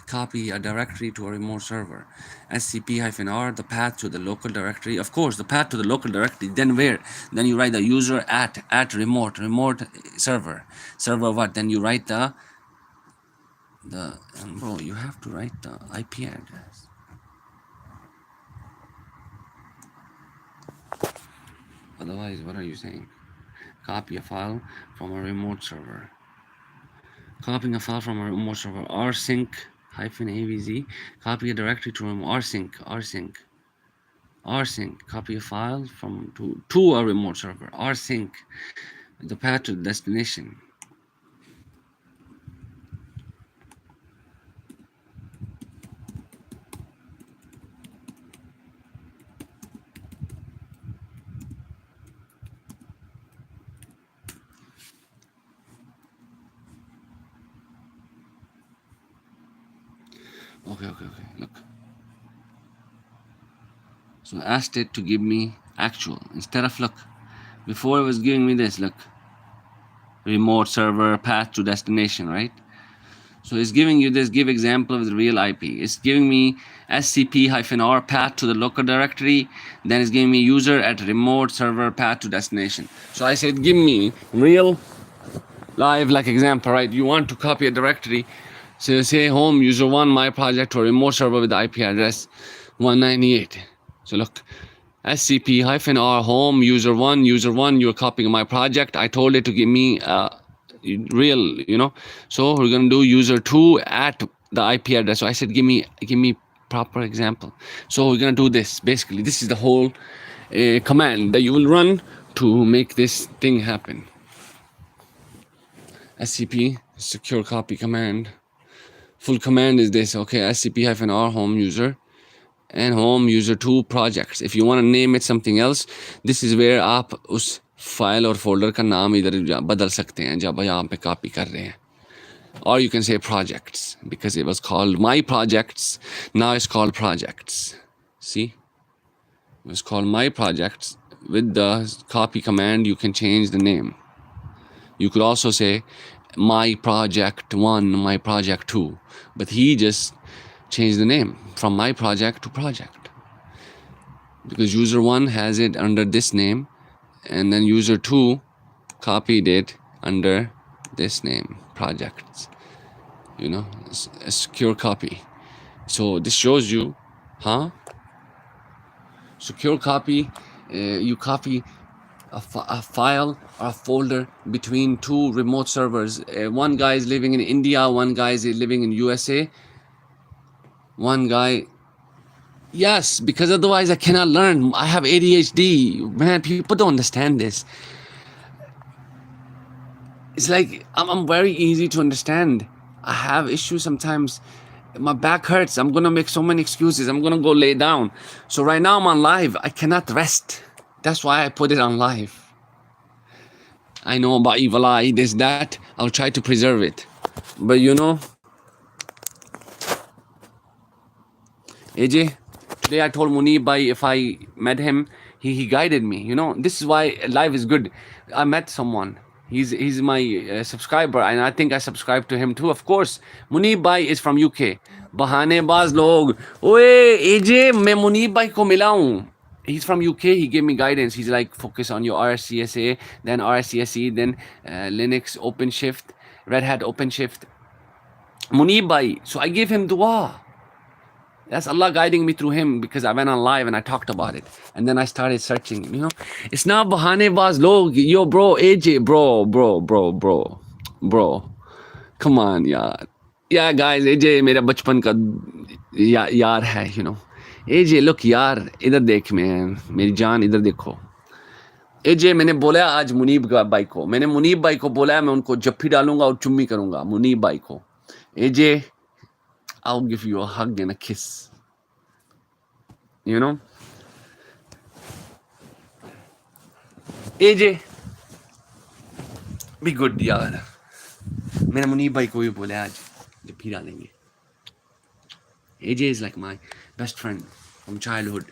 Copy a directory to a remote server, scp-r, the path to the local directory. Of course, the path to the local directory. Then where? Then you write the user at remote server what? Then you write the bro, you have to write the IP address. Otherwise, what are you saying? Copy a file from a remote server. Copying a file from a remote server. rsync-avz. Copy a directory to rsync. Copy a file from to a remote server. rsync. The path to the destination. Okay. Look. So I asked it to give me actual instead of look. Before it was giving me this, look. Remote server path to destination, right? So it's giving you this, give example of the real IP. It's giving me scp-r path to the local directory. Then it's giving me user at remote server path to destination. So I said, give me real live like example, right? You want to copy a directory. So say home user 1 my project to a remote server with the IP address 198. So look, scp-r home user 1, you're copying my project. I told it to give me real, so we're gonna do user 2 at the IP address. So I said give me proper example. So we're gonna do this. Basically, this is the whole command that you will run to make this thing happen. scp secure copy command. Full command is this. Okay, scp-r home user and home user 2 projects. If you want to name it something else, this is where आप उस file और folder का नाम इधर बदल सकते हैं जब यहाँ पे copy कर रहे हैं. Or you can say projects, because it was called my projects. Now it's called projects. See, it was called my projects. With the copy command, you can change the name. You could also say my project 1, my project 2, but he just changed the name from my project to project, because user 1 has it under this name, and then user 2 copied it under this name, projects. A secure copy. So this shows you, secure copy. You copy a file or a folder between 2 remote servers. One guy is living in India, one guy is living in USA. One guy, yes, because otherwise I cannot learn. I have ADHD. Man, people don't understand this. It's like I'm very easy to understand. I have issues sometimes. My back hurts. I'm gonna make so many excuses. I'm gonna go lay down. So right now I'm on live. I cannot rest. That's why I put it on live. I know about evil eye, this, that. I'll try to preserve it. But you know, AJ, today I told Munib bhai if I met him, he guided me. You know, this is why life is good. I met someone. He's my subscriber, and I think I subscribe to him too. Of course, Munib bhai is from UK. बहानेबाज लोग, ओए AJ, मैं मुनीब भाई को मिला हूँ. He's from UK. He gave me guidance. He's like, focus on your RSCSA, then RSCSE, then Linux OpenShift, Red Hat OpenShift. Munib bhai. So I gave him dua. That's Allah guiding me through him, because I went on live and I talked about it. And then I started searching, you know. It's not bahane baz log. Yo, bro, AJ, bro. Come on, yaar. Yeah, guys, AJ मेरा बचपन का यार है, you know. AJ, look यार, इधर देख man, मेरी जान इधर देखो. AJ, मैंने बोला आज मुनीब भाई को, मैंने मुनीब भाई को बोला मैं उनको जफ्फी डालूंगा और चुम्मी करूंगा मुनीब भाई को. AJ, I'll give you a hug and a kiss. You know? AJ, be good यार. मैंने मुनीब भाई को भी बोला आज जफ्फी डालेंगे. AJ is like my best friend from childhood.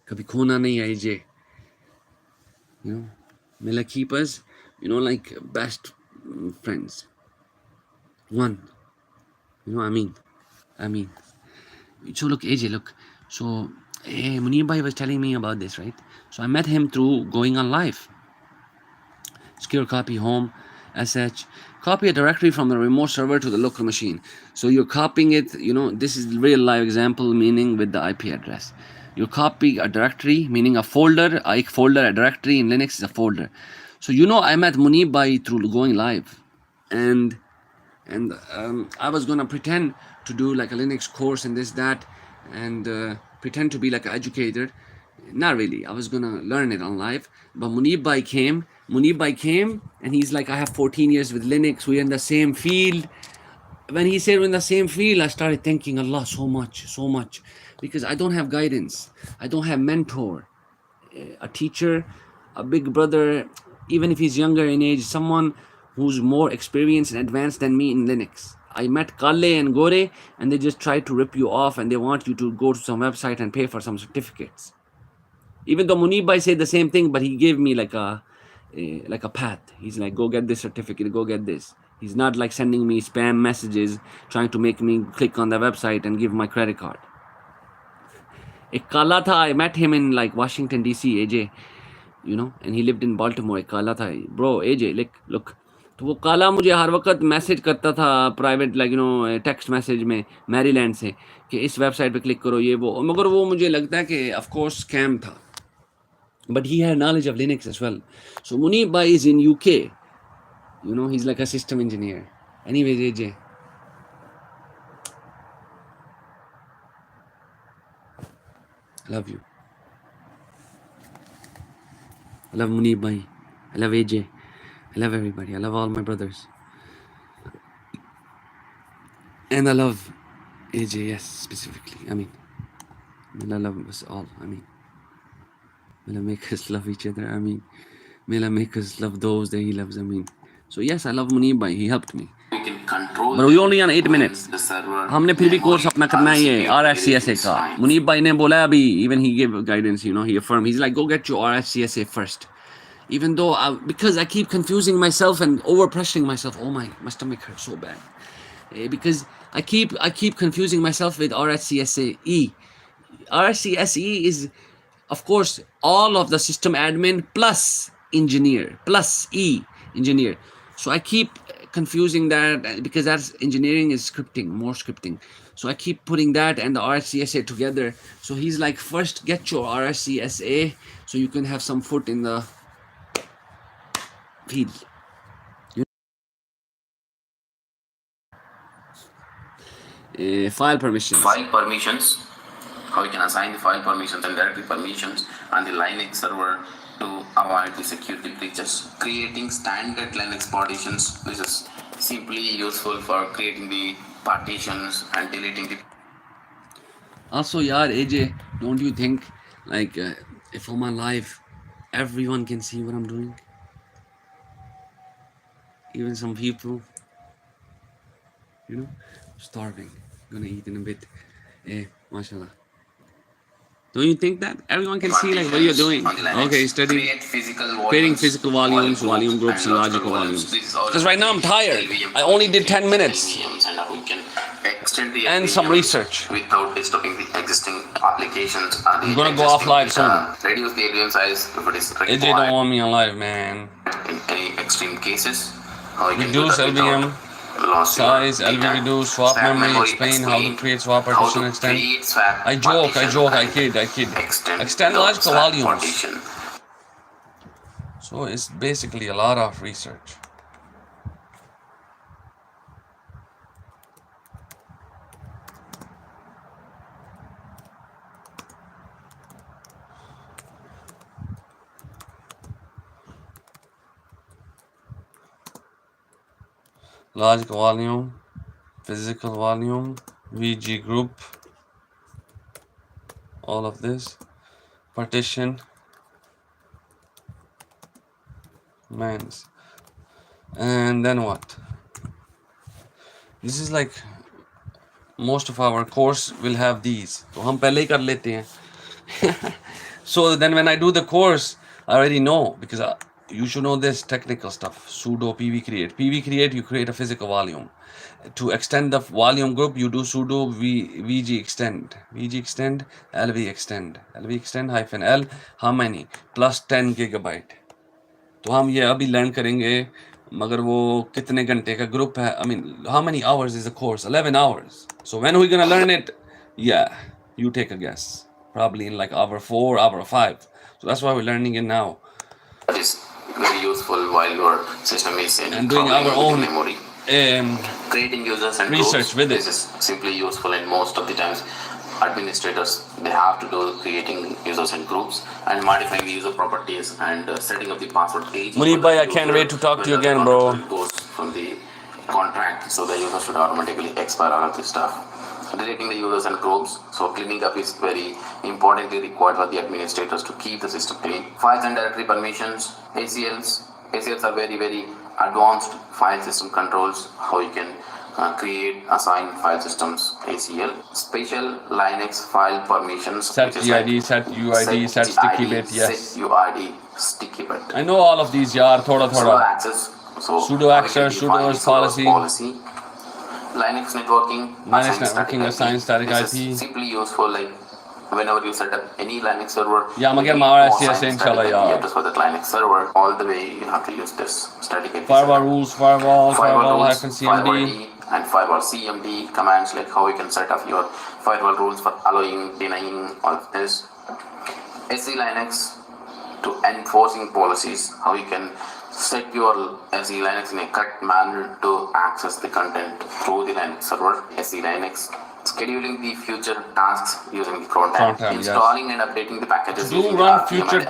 कभी खोना नहीं है AJ. You know? Mela keepers, you know, like best friends. One. You know what I mean. So look, AJ, look. So Munib bhai was telling me about this, right? So I met him through going on live. Secure copy home, SH. Copy a directory from the remote server to the local machine. So you're copying it, you know, this is real live example, meaning with the IP address. You copy a directory, meaning a folder, a directory in Linux is a folder. So you know, I met Munib bhai through going live. And I was gonna pretend to do like a Linux course and this, that, and pretend to be like an educator. Not really. I was gonna learn it on live. But Munib bhai came, and he's like, I have 14 years with Linux. We're in the same field. When he said we're in the same field, I started thanking Allah so much. Because I don't have guidance. I don't have mentor, a teacher, a big brother, even if he's younger in age, someone who's more experienced and advanced than me in Linux. I met Kalle and Gore, and they just try to rip you off, and they want you to go to some website and pay for some certificates. Even though Munib bhai said the same thing, but he gave me like a path. He's like, go get this certificate, go get this. He's not like sending me spam messages trying to make me click on the website and give my credit card. Ek Kala tha, I met him in like Washington DC, AJ, you know, and he lived in Baltimore. Ek Kala tha, bro, AJ, look. तो वो काला मुझे हर वक्त message करता था private, like you know, text message में Maryland से कि इस वेबसाइट पे क्लिक करो, ये वो, मगर वो मुझे लगता है कि ऑफ कोर्स स्कैम था. But he had knowledge of Linux as well. So Munib bhai is in UK. You know, he's like a system engineer. Anyways, AJ. I love you. I love Munib bhai. I love AJ. I love everybody. I love all my brothers. And I love AJ, yes, specifically. I mean, I love us all. I mean, may Allah make us love each other. I mean, may Allah make us love those that He loves. I mean, so yes, I love Munib bhai. He helped me. We can control. But we only on 8 minutes. The server. हमने फिर भी course अपना करना है ये RSCSA का. मुनीब भाई ने बोला अभी, even he gave guidance, you know, he affirmed. He's like, go get your RSCSA first. Even though, because I keep confusing myself and overpressuring myself. Oh my stomach hurts so bad. Because I keep confusing myself with RSCSA-E. RSCSE is, of course, all of the system admin plus engineer, plus E, engineer. So I keep confusing that because that's engineering is scripting, more scripting. So I keep putting that and the RSCSA together. So he's like, first get your RSCSA so you can have some foot in the field. File permissions. File permissions. How you can assign the file permissions and directory permissions on the Linux server to avoid the security breaches. Creating standard Linux partitions. This is simply useful for creating the partitions and deleting the. Also, yaar, AJ, don't you think like if I'm on live, everyone can see what I'm doing? Even some people, You know, starving. Gonna eat in a bit. Mashallah. Don't you think that everyone can see like what you're doing? On the Linux. Okay, study Create physical volumes, creating physical volumes, volume groups, and logical volumes. Because right now I'm tired. I only did 10 minutes. And we can extend the And some LVM research. without disturbing the existing applications. I'm gonna go off live soon. Reduce the LVM size if it is AJ don't required want me on live, man. in any extreme cases. How you can do Reduce that without LVM loss your size, data. LV reduce, swap memory, explain how to create swap partition, extend. I joke, I kid. Extend logical volumes. Partition. So it's basically a lot of research. Logical volume, physical volume, VG group, all of this, partition, mans, and then what? This is like most of our course will have these. तो हम पहले ही कर लेते हैं. So then when I do the course, I already know because you should know this technical stuff. Sudo PV create. PV create, you create a physical volume. To extend the volume group, you do sudo VG extend. VG extend, LV extend. LV extend hyphen L, how many? Plus 10 gigabyte. तो हम ये अभी learn करेंगे मगर वो कितने घंटे का ग्रुप है. I mean, how many hours is the course? 11 hours. So when are we gonna learn it? Yeah, you take a guess. Probably in like hour 4, hour 5. So that's why we're learning it now. That is very useful while your system is in And doing our own memory. Creating users and research groups, with it. This is simply useful, and most of the times administrators they have to do creating users and groups and modifying the user properties and setting up the password page. Munib bhai, I can't wait to talk to you again, bro. Goes from the contract, so the user should automatically expire all of this stuff. Deleting the users and groups, so cleaning up is very importantly required for the administrators to keep the system clean. Files and directory permissions, ACLs. ACLs are very, very advanced file system controls, how you can create, assign file systems, ACL. Special Linux file permissions. Set UID, set UID, set sticky bit, yes. Set UID, sticky bit. I know all of these, yaar, thoda. Sudo access. So sudo access, sudo policy. Linux networking. Linux networking, assign static This IP. is simply useful like whenever you set up any Linux server. Yeah, I'm gonna get my RSCS inshallah, yeah. yaar. Just for that Linux server, all the way you have to use this static IP. Firewall rules, firewall hyphen CMD. And firewall CMD commands like how you can set up your firewall rules for allowing, denying, all of this. SC Linux to enforcing policies, how you can set your SE Linux in a correct manner to access the content through the Linux server. SE Linux. Scheduling the future tasks using the cron tab. Installing and updating the packages. To run future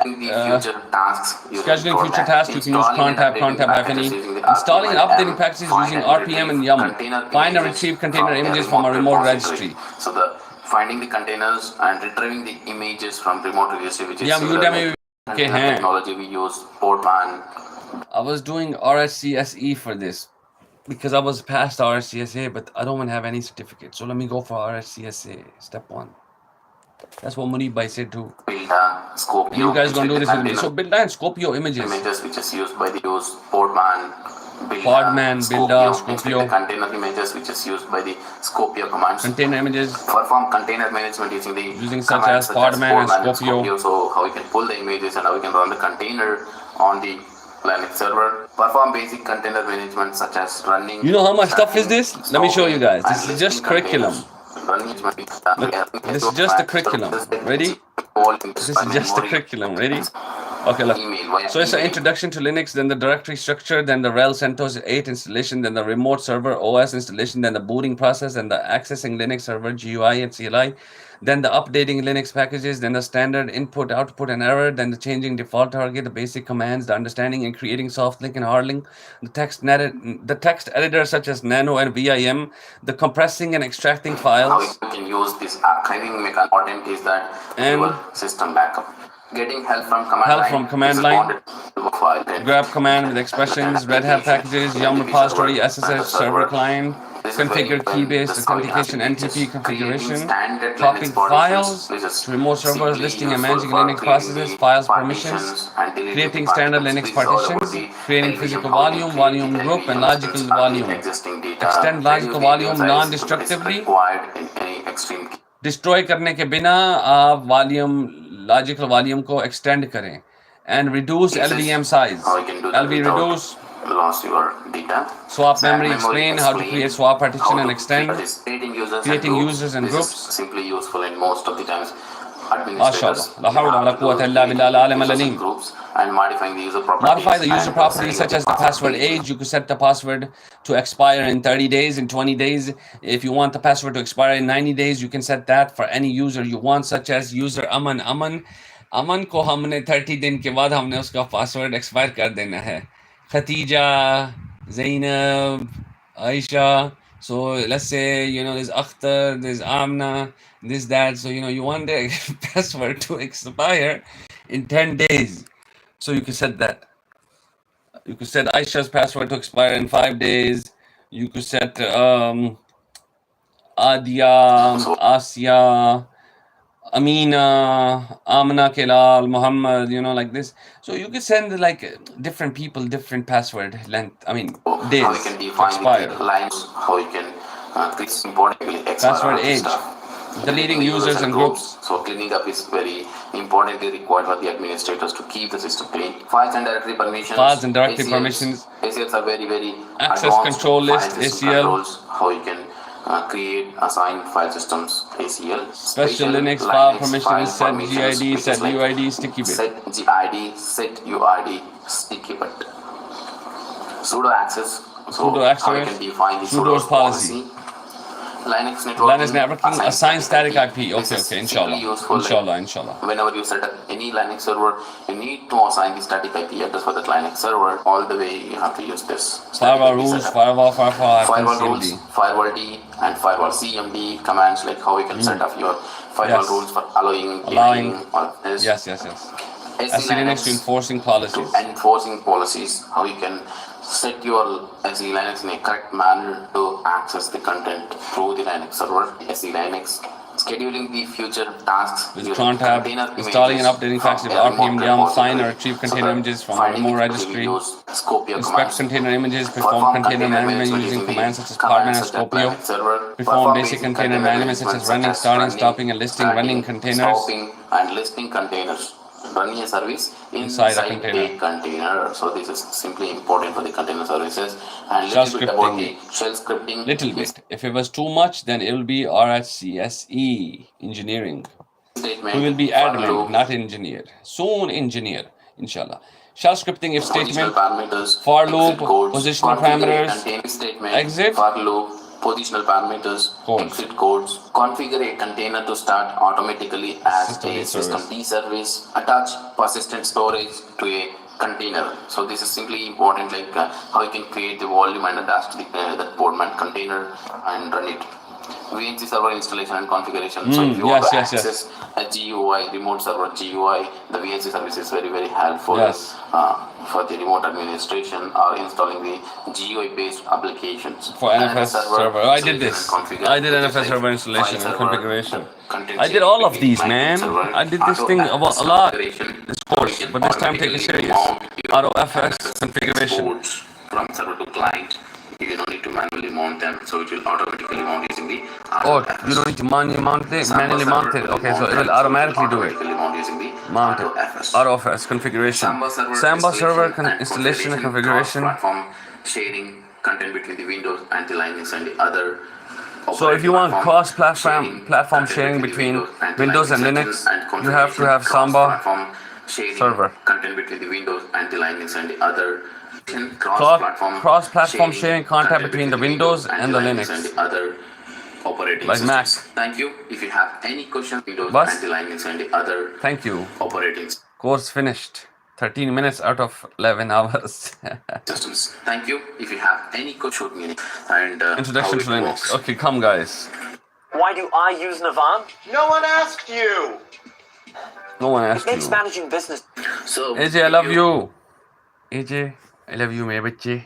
tasks scheduling future tasks, you can use cron tab hyphen E. Installing and updating packages using RPM and YUM. Find and retrieve container images from a remote registry. So the finding the containers and retrieving the images from remote registry, which is technology we use. Portman. I was doing RSCSE for this because I was past RSCSA, but I don't want to have any certificate. So let me go for RSCSA, step 1. That's what Munib bhai said too. Scopio, you guys gonna do this with me. So build and Scopio images. Images which is used by the use Podman, Builda, Scopio. Container images which is used by the Scopio commands. Container images. Perform container management using such as Podman and Scopio. So how we can pull the images and how we can run the container on the Linux server. Perform basic container management such as running. You know how much stuff is this? Let me show you guys. This is just curriculum. This is just the curriculum. Ready? This is just the curriculum. Ready? Okay, look. So it's an introduction to Linux, then the directory structure, then the RHEL CentOS 8 installation, then the remote server OS installation, then the booting process, and the accessing Linux server GUI and CLI, then the updating Linux packages, then the standard input, output, and error, then the changing default target, the basic commands, the understanding and creating soft link and hard link, the text editor such as Nano and VIM, the compressing and extracting files. How you can use this archiving mechanism is that your system backup. Getting help from command line. Grab command with expressions, Red Hat packages, YUM repository, SSH server client. This is very configure important. key-based That's how it has authentication to be NTP just configuration, creating standard copying Linux partitions, files which is to remote servers, simply listing and useful managing for Linux creating processes, the files permissions, partitions and deleting creating standard departments. Linux This is all about partitions, the creating LVM, physical how you volume, can create volume the group, and LVM logical instance on the volume. existing data. Extend logical Reduce the volume size if non-destructively. required in any extreme case. Destroy करने के बिना आप volume logical volume को extend करें and reduce LVM size. How you can do that LV without reduce, loss your data. swap Set memory, explain how to create swap partition and extend, creating users and This groups. is simply useful in most of the times. MashaAllah. Administrators La hawla wa la quwwata illa billah al-alim users al-alim. and groups and modifying the user properties. Modify the user and properties setting such as the password age. You could set the password to expire in 30 days, in 20 days. If you want the password to expire in 90 days, you can set that for any user you want, such as user Aman. Aman को हमने 30 दिन के बाद हमने उसका password expire कर देना है. Khatija, Zainab, Aisha. So let's say, there's Akhtar, there's Amna, this, that. So, you want the password to expire in 10 days. So you can set that. You could set Aisha's password to expire in 5 days. You could set Adia, Asya, Amina, Amna Kelal, Muhammad, like this. So you could send like different people, different password length. I mean, days how you can define expire. the lines, how you can create importantly Password age. Deleting users and groups. So cleaning up is very importantly required for the administrators to keep the system clean. Files and directory permissions. Files and directory permissions. ACLs are very, very Access control list, ACL. Controls, how you can create, assign file systems, ACL. Special Linux file permissions, set GID, set UID, sticky bit. Set GID, set UID, sticky bit. Sudo access. So Sudo access. how you can define the Sudo's policy. Linux networking, assign static IP. Okay, inshallah. Useful, Inshallah. Whenever you set up any Linux server, you need to assign the static IP address for the Linux server. All the way you have to use this. Firewall rules, firewall rules, firewall D and firewall CMD commands, like how you can set up your firewall rules for allowing all this. Yes. SE Linux to enforcing policies. How you can set your SE Linux in a correct manner to access the content through the Linux server. SE Linux, scheduling the future tasks. With cron tab, installing and updating factory with RPM YAML, sign or retrieve container images from a remote registry. Inspect container images, perform container management using commands such as podman and Scopio. Perform basic container management such as running, starting, stopping, and listing running containers. Running a service inside a container. So this is simply important for the container services. And shell little bit about the shell scripting. Little bit. If it was too much, then it will be RHCSE engineering. We will be admin, not engineer. Soon engineer, inshallah. Shell scripting if statement, for loop, positional parameters, exit, for loop, positional parameters, exit codes, configure a container to start automatically as a system D service, attach persistent storage to a container. So this is simply important, like how you can create the volume and attach to that podman container and run it. VNC server installation and configuration. So if you want to access a GUI, remote server GUI, the VNC service is very, very helpful for the remote administration or installing the GUI-based applications. For NFS server. I did this. I did NFS server installation and configuration. I did all of these, man. I did this thing a lot. This course, but this time take it serious. AutoFS configuration. From server to client. You don't need to manually mount them, so it will automatically mount using the you don't need to manually mount it. Okay, so it will automatically do it. Mount it. AutoFS configuration. Samba server installation and configuration. Platform sharing content between the Windows and the Linux and the other. So if you want cross-platform sharing between Windows and Linux, you have to have Samba server. Content between the Windows and the Linux and the other. Cross-platform sharing content between the Windows and the Linux. And the other operating like systems. Mac. Thank you. If you have any questions, Windows and the Linux and the other Thank you. operating Course finished. 13 minutes out of 11 hours. systems. Thank you. If you have any question, shoot me and Introduction to Linux. Okay, come guys. Why do I use Navan? No one asked you. No one asked It makes you. managing business. So AJ, I love you. AJ, I love you, मेरे बच्चे.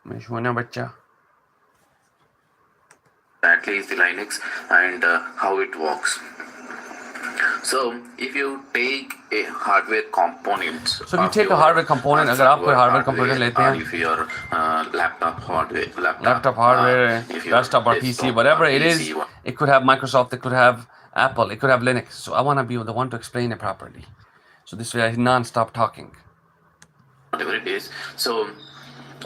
मैं सोना बच्चा. exactly is the Linux and how it works. So if you take a hardware component, So if you take a hardware component, अगर आप कोई hardware component लेते हैं, if your laptop hardware, desktop or PC, whatever it is, it could have Microsoft, it could have Apple, it could have Linux. So I want to be the one to explain it properly. So this way I non-stop talking. Whatever it is, so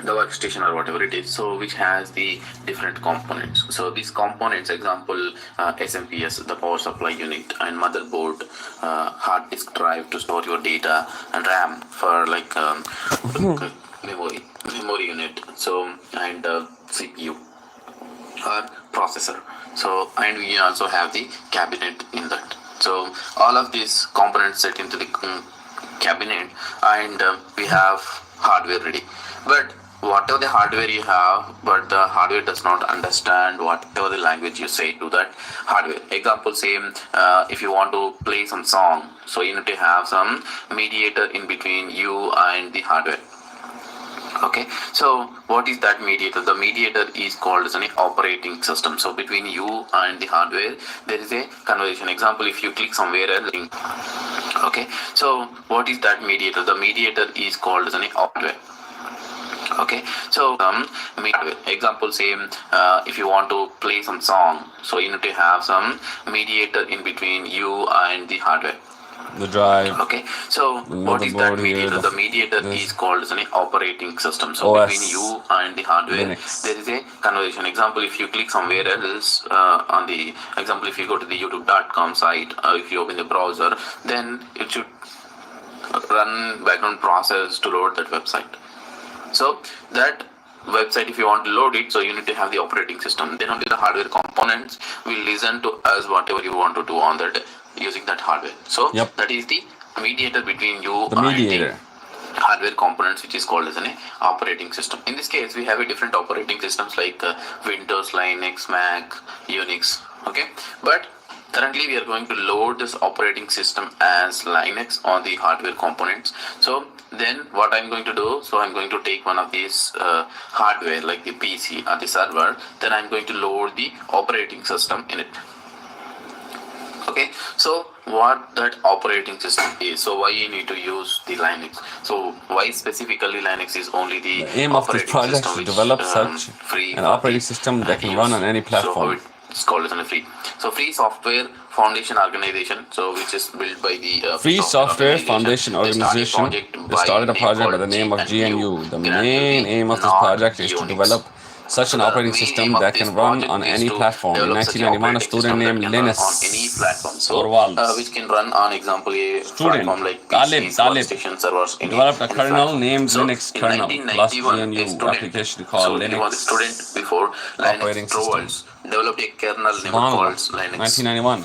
the workstation or whatever it is, so which has the different components. So these components, example, SMPS, the power supply unit, and motherboard, hard disk drive to store your data, and RAM for like memory unit, so and CPU or processor. So and we also have the cabinet in that. So all of these components set into the cabinet, and we have hardware ready. But whatever the hardware you have, but the hardware does not understand whatever the language you say to that hardware. Example, say if you want to play some song, so you need to have some mediator in between you and the hardware. Okay, so what is that mediator? The mediator is called as an operating system. So between you and the hardware, there is a conversation. Example, if you click somewhere a link. Okay, so what is that mediator? The mediator is called as an hardware. Okay, so example, say if you want to play some song, so you need to have some mediator in between you and the hardware. The drive. Okay, so what is that mediator? The mediator is called as an operating system. So OS, between you and the hardware, Linux. there is a conversation. Example, if you click somewhere else on the example, if you go to the youtube.com site, if you open the browser, then it should run background process to load that website. So that website, if you want to load it, so you need to have the operating system. Then only the hardware components will listen to us whatever you want to do on that using that hardware. So that is the mediator between you and the hardware components, which is called as an operating system. In this case, we have a different operating systems like Windows, Linux, Mac, Unix. Okay, but currently we are going to load this operating system as Linux on the hardware components. So then what I'm going to do, so I'm going to take one of these hardware like the PC or the server, then I'm going to load the operating system in it. Okay, so what that operating system is, so why you need to use the Linux, so why specifically Linux is only the aim of this project is to develop such an operating system that can run on any platform. So it's called as a free. So Free Software Foundation Organization, so which is built by the Free Software Foundation Organization. They started a project by the name of GNU. The main aim of this project is to develop such an operating system that can run on any platform. In 1991, a student named Linus Torvalds, which can run on example a platform like Talib workstation servers, developed a kernel named so Linux kernel plus GNU application called He was a Linux student before operating Linux systems. developed a kernel named called Linux. 1991.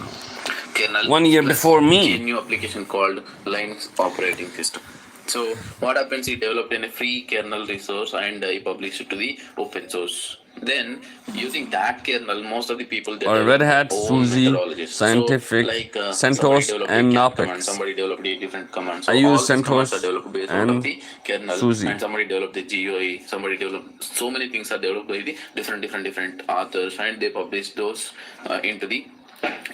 Kernel 1 year plus before me. GNU application called Linux operating system. So what happens? He developed in a free kernel resource and he published it to the open source. Then using that kernel, most of the people Or Red Hat, SUSE, Scientific, CentOS, and Knoppix. Somebody developed a different command. So I use all these commands CentOS are developed based and out of the kernel, SUSE. and somebody developed the GUI. Somebody developed so many things are developed by the different authors, and they publish those into the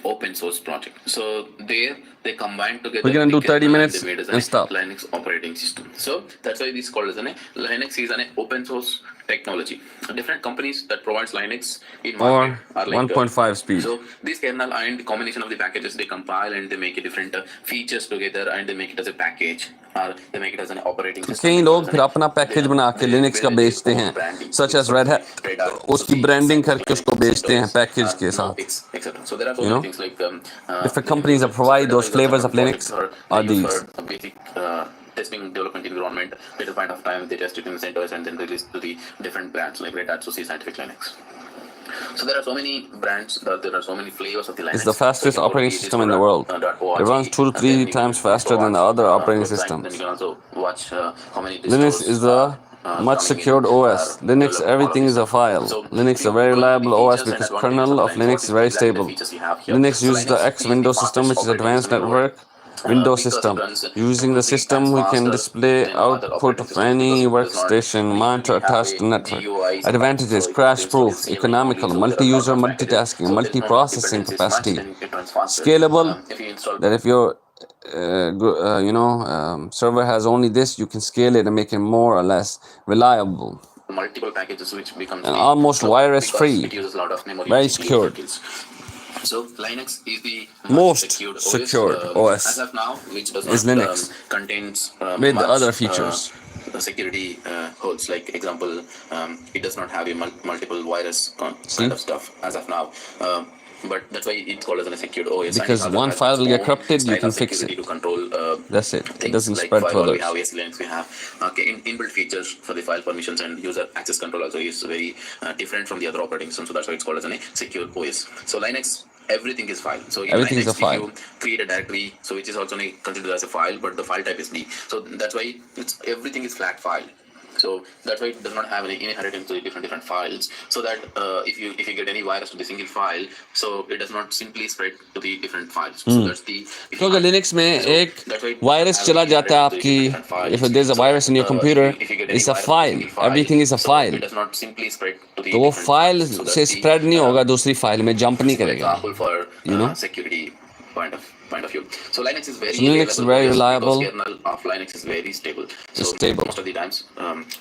open source project. So there they combine together. We're gonna do 30 minutes and and stop. Linux operating system. So that's why this is called as an Linux is an open source technology. Different companies that provides Linux in market Or are like 1.5 speed. So this kernel and the combination of the packages they compile and they make a different features together and they make it as a package or they make it as an operating system. कई लोग फिर अपना package बना के Linux का बेचते हैं, such as Red Hat, उसकी ब्रांडिंग करके उसको बेचते हैं पैकेज के साथ. So there are so many things like different companies that provide those flavors of Linux are these. Basic testing development environment. At a point of time, they test it in the CentOS and then release to the different brands like Red Hat, SUSE, Scientific, Linux. So there are so many brands, there are so many flavors of the Linux. It's the fastest operating system in the world. It runs 2 to 3 times faster than the other operating systems. Then you can also watch how many Linux is a much secured OS. Linux, everything is a file. Linux is a very reliable OS because kernel of Linux is very stable. Linux uses the X Windows system, which is advanced network Windows because system. it runs Using the 2 to 3 system, times we can faster display than other output operating of systems any because it does not workstation, monitor have attached a to network. GUI support. Advantages: So it crash install proof, in CLI economical, only. So there are a lot multi-user, of packages. multitasking, So there is no multi-processing dependencies much, capacity. then it runs faster. Scalable, If you install that if your server has only this, you can scale it and make it more or less reliable. multiple packages, which becomes And the almost so virus because free, it uses a lot of memory very and CPU secured. skills. So Linux is the Most secured secured OS as OS of now, which does is not Linux contains with much other features. security holes. Like example, it does not have a multiple virus kind See? of stuff as of now. But that's why it's called as a secured OS. Because and it one has file its will get own corrupted, you style can of fix security it. to control That's it. It things doesn't like spread to firewall. We others. have Linux. We have inbuilt features for the file permissions, and user access control also is very different from the other operating system. So that's why it's called as a secure OS. So Linux, everything is file. So in Everything Linux, is a file. if you create a directory, so which is also considered as a file, but the file type is D. So that's why it's everything is flat file. So that's why it does not have any inheritance to the different files. So that if you get any virus to the single file, so it does not simply spread to the different files. So that's the. तो अगर Linux में एक virus चला जाता है आपकी, if there's a virus in your computer, it's a file. Everything is a file. It does not simply spread to the तो वो different file files. So that's से the, स्प्रेड नहीं होगा दूसरी फाइल में, जंप नहीं for करेगा. example, for You know? security point of view. So Linux is very So Linux is very reliable. Because kernel of Linux is very stable. So It's stable. most of the times,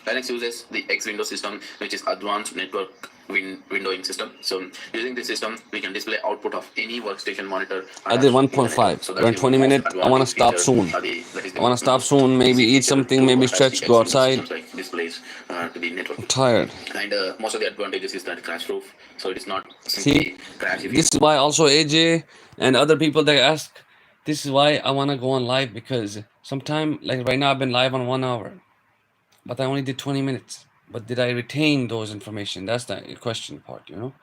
Linux uses the X Windows system, which is advanced network windowing system. So using this system, we can display output of any workstation monitor. I did 1.5. So We're in 20 minutes. I want to stop soon. I want to stop soon. Maybe eat something. Maybe stretch. Go outside. Like displays to the network. I'm tired. And most of the advantages is that crash proof. So it is not See, simply crash. If this is why also AJ and other people they ask. This is why I want to go on live, because sometime, like right now, I've been live on 1 hour, but I only did 20 minutes. But did I retain those information? That's the question part, you know,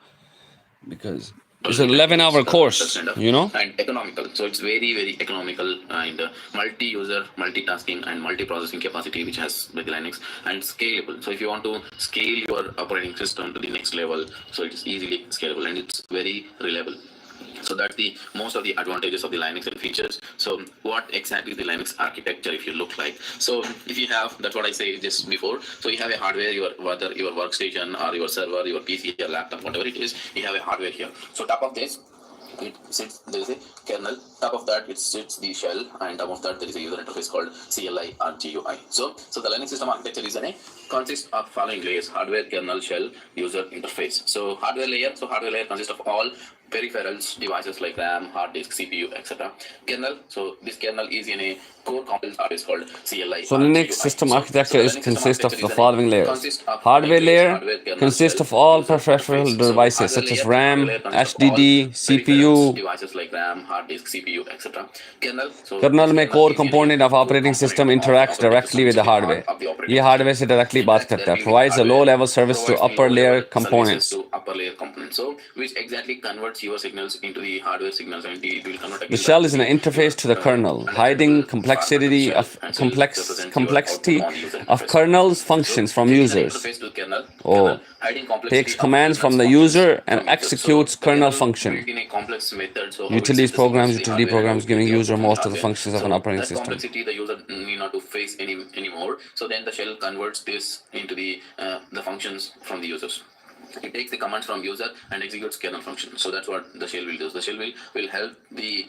because it's an 11-hour course, you know. And economical. So it's very, very economical and multi-user, multitasking and multi-processing capacity, which has with Linux, and scalable. So if you want to scale your operating system to the next level, so it's easily scalable and it's very reliable. So that's the most of the advantages of the Linux and features. So what exactly the Linux architecture, if you look like, so if you have, that's what I say just before. So you have a hardware, whether your workstation or your server, your PC, your laptop, whatever it is, you have a hardware here. So top of this, it sits, there is a kernel. Top of that, it sits the shell, and top of that, there is a user interface called CLI or GUI. So the Linux system architecture is consists of following layers: hardware, kernel, shell, user interface. So hardware layer consists of all peripherals, devices like RAM, hard disk, CPU, etc. Kernel, so this kernel is in a core component is called CLI. So Linux system architecture consists of the following layers. Hardware layer consists of all peripheral devices such as RAM, HDD, CPU. Devices like RAM, hard disk, CPU, etc. Kernel में core component of operating system interacts directly with the hardware. ये hardware से directly बात करता है. Provides a low-level service to upper layer components. So which exactly converts your signals into the hardware signals, and it will convert. The shell is an interface to the kernel, hiding complexity of kernel's functions from users. Takes commands from the user and executes kernel function. Utility programs giving user most of the functions of an operating system. Complexity the user need not to face anymore. So then the shell converts this into the functions from the users. It takes the commands from user and executes kernel function. So that's what the shell will do. The shell will help the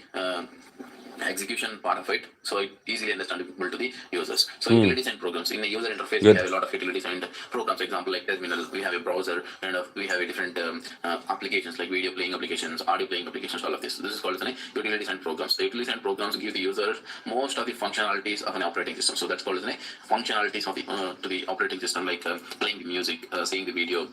execution part of it, so it easily understandable to the users. So utilities and programs. In the user interface, we have a lot of utilities and programs. Example like terminal, we have a browser, and we have a different applications like video playing applications, audio playing applications, all of this. This is called as utilities and programs. The utilities and programs give the user most of the functionalities of an operating system. So that's called as functionalities of the to the operating system, like playing the music, seeing the video,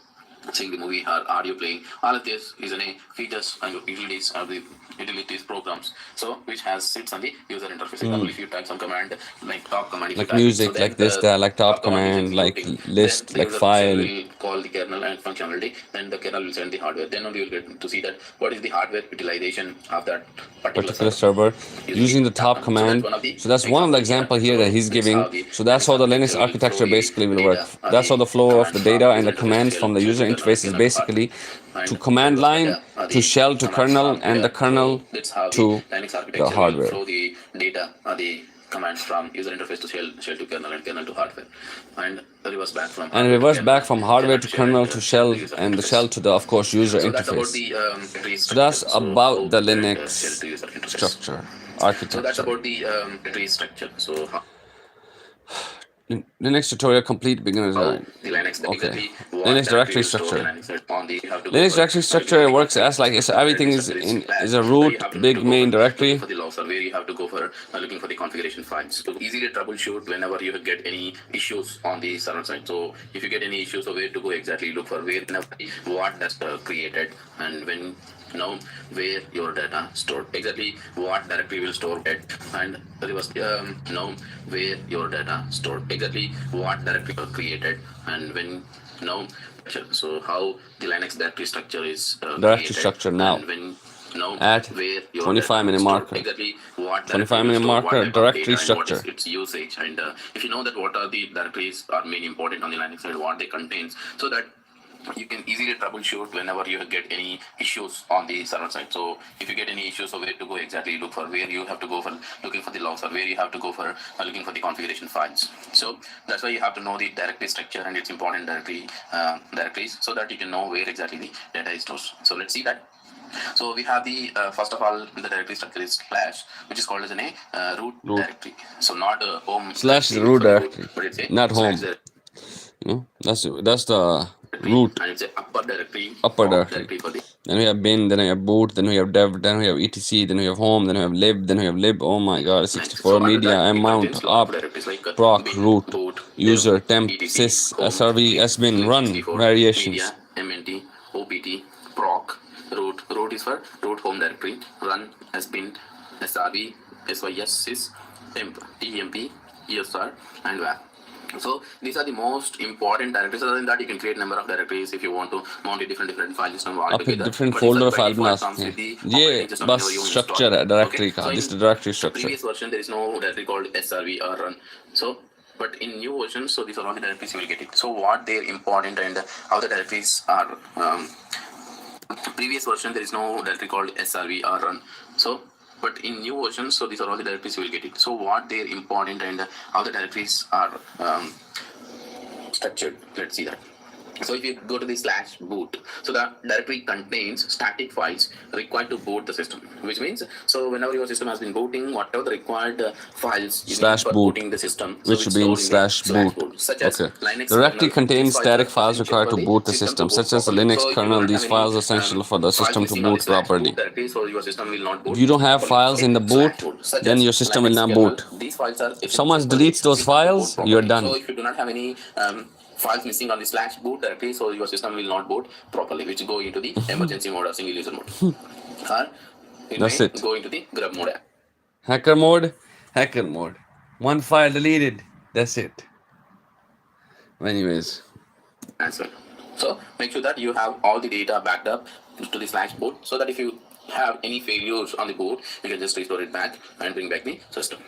seeing the movie, or audio playing. All of this is features and utilities of the utilities programs, so which sits on the user interface. Example, if you type some command like top command, like music, so like this, that, like top command, like list, like file. Will call the kernel and functionality, then the kernel will send the hardware. Then only you'll get to see that what is the hardware utilization of that particular server using the top command. So that's one of the example here that he's giving. So that's how the Linux architecture basically will work. That's how the flow of the data and the commands from the user interface is basically and to command there was line data, to shell to commands kernel from and the there. kernel So that's how to the Linux the architecture will hardware. flow the data or the commands from user interface to shell to kernel and kernel to hardware, and reverse back from And hardware reverse to back from hardware to kernel and to shell shell to user and the interface. shell to the, of course, user So that's about interface. the tree So structure. that's So about how the that shell Linux to user interface. structure, So architecture. that's about the tree structure. So Linux tutorial complete beginner's how guide. the Linux Okay. exactly what Linux directory will store the structure. Linux on the you have to go Linux for directory structure works as like it's everything is in is a root big main directory. for the logs or where you have to go for looking for the configuration files to easily troubleshoot whenever you get any issues on the server side. So if you get any issues, so where to go exactly, look for where what that's created, and when know where your data stored exactly what directory will store it, and reverse know where your data stored exactly what directory created and when know. So how the Linux directory structure is Directory structure now. and when know At where your 25-minute marker. exactly what 25-minute marker directory structure. And what is its usage, and if you know that what are the directories are main important on the Linux side, what they contains, so that you can easily troubleshoot whenever you get any issues on the server side. So if you get any issues, so where to go exactly, look for where you have to go for looking for the logs or where you have to go for looking for the configuration files. So that's why you have to know the directory structure and its important directories, so that you can know where exactly the data is stored. So let's see that. So we have the first of all the directory structure is slash, which is called as a root directory. So not a home Slash is the root directory, but it's a not home. That's the root and it's a upper directory. upper directory. For the Then we have bin, then we have boot, then we have dev, then we have etc, then we have home, then we have lib, then we have lib. Oh my god, 64 so media, that, mount, op, proc, bin, root, boot, user, dev, temp, etc, sys, home, srv, sbin, run, 64, variations. media, mnt, opt, proc, root. Root is for root home directory. Run, sbin, srv, sys, sys, temp, temp, esr, and var. So these are the most important directories. Other than that, you can create number of directories if you want to mount a different file system all आप together. different But folder this file by बना default comes सकते with the हैं. ये operating system बस whenever you structure install. है directory का. So This is in the directory structure. previous version there is no directory called srv or run. So but in new versions, so these are all the directories you will get it. So what they're important and how the directories are. Previous version there is no directory called srv or run. So but in new versions, so these are all the directories you will get it. So what they're important and how the directories are structured. Let's see that. So if you go to the slash boot, so the directory contains static files required to boot the system, which means so whenever your system has been booting, whatever the required files you Slash need for boot, booting the system, which so means slash boot. such as Okay. Linux Directory kernel. contains These static are files essential required for to the boot the system, to boot such as the properly. Linux So if you do kernel. not have These any, files are essential for the files system to missing on the boot slash properly. boot directory, so your system will not boot. If you don't have properly. files in the Slash boot, such then as your system will Linux not kernel. boot. These files are If someone essential for the deletes those system to boot files, you're properly. done. So if you do not have any files missing on the slash boot directory, so your system will not boot properly, which go into the emergency mode or single user mode. Or it That's may it. go into the grub mode. Hacker mode, hacker mode. One file deleted. That's it. Anyways, As well. So make sure that you have all the data backed up to the slash boot, so that if you have any failures on the boot, you can just restore it back and bring back the system.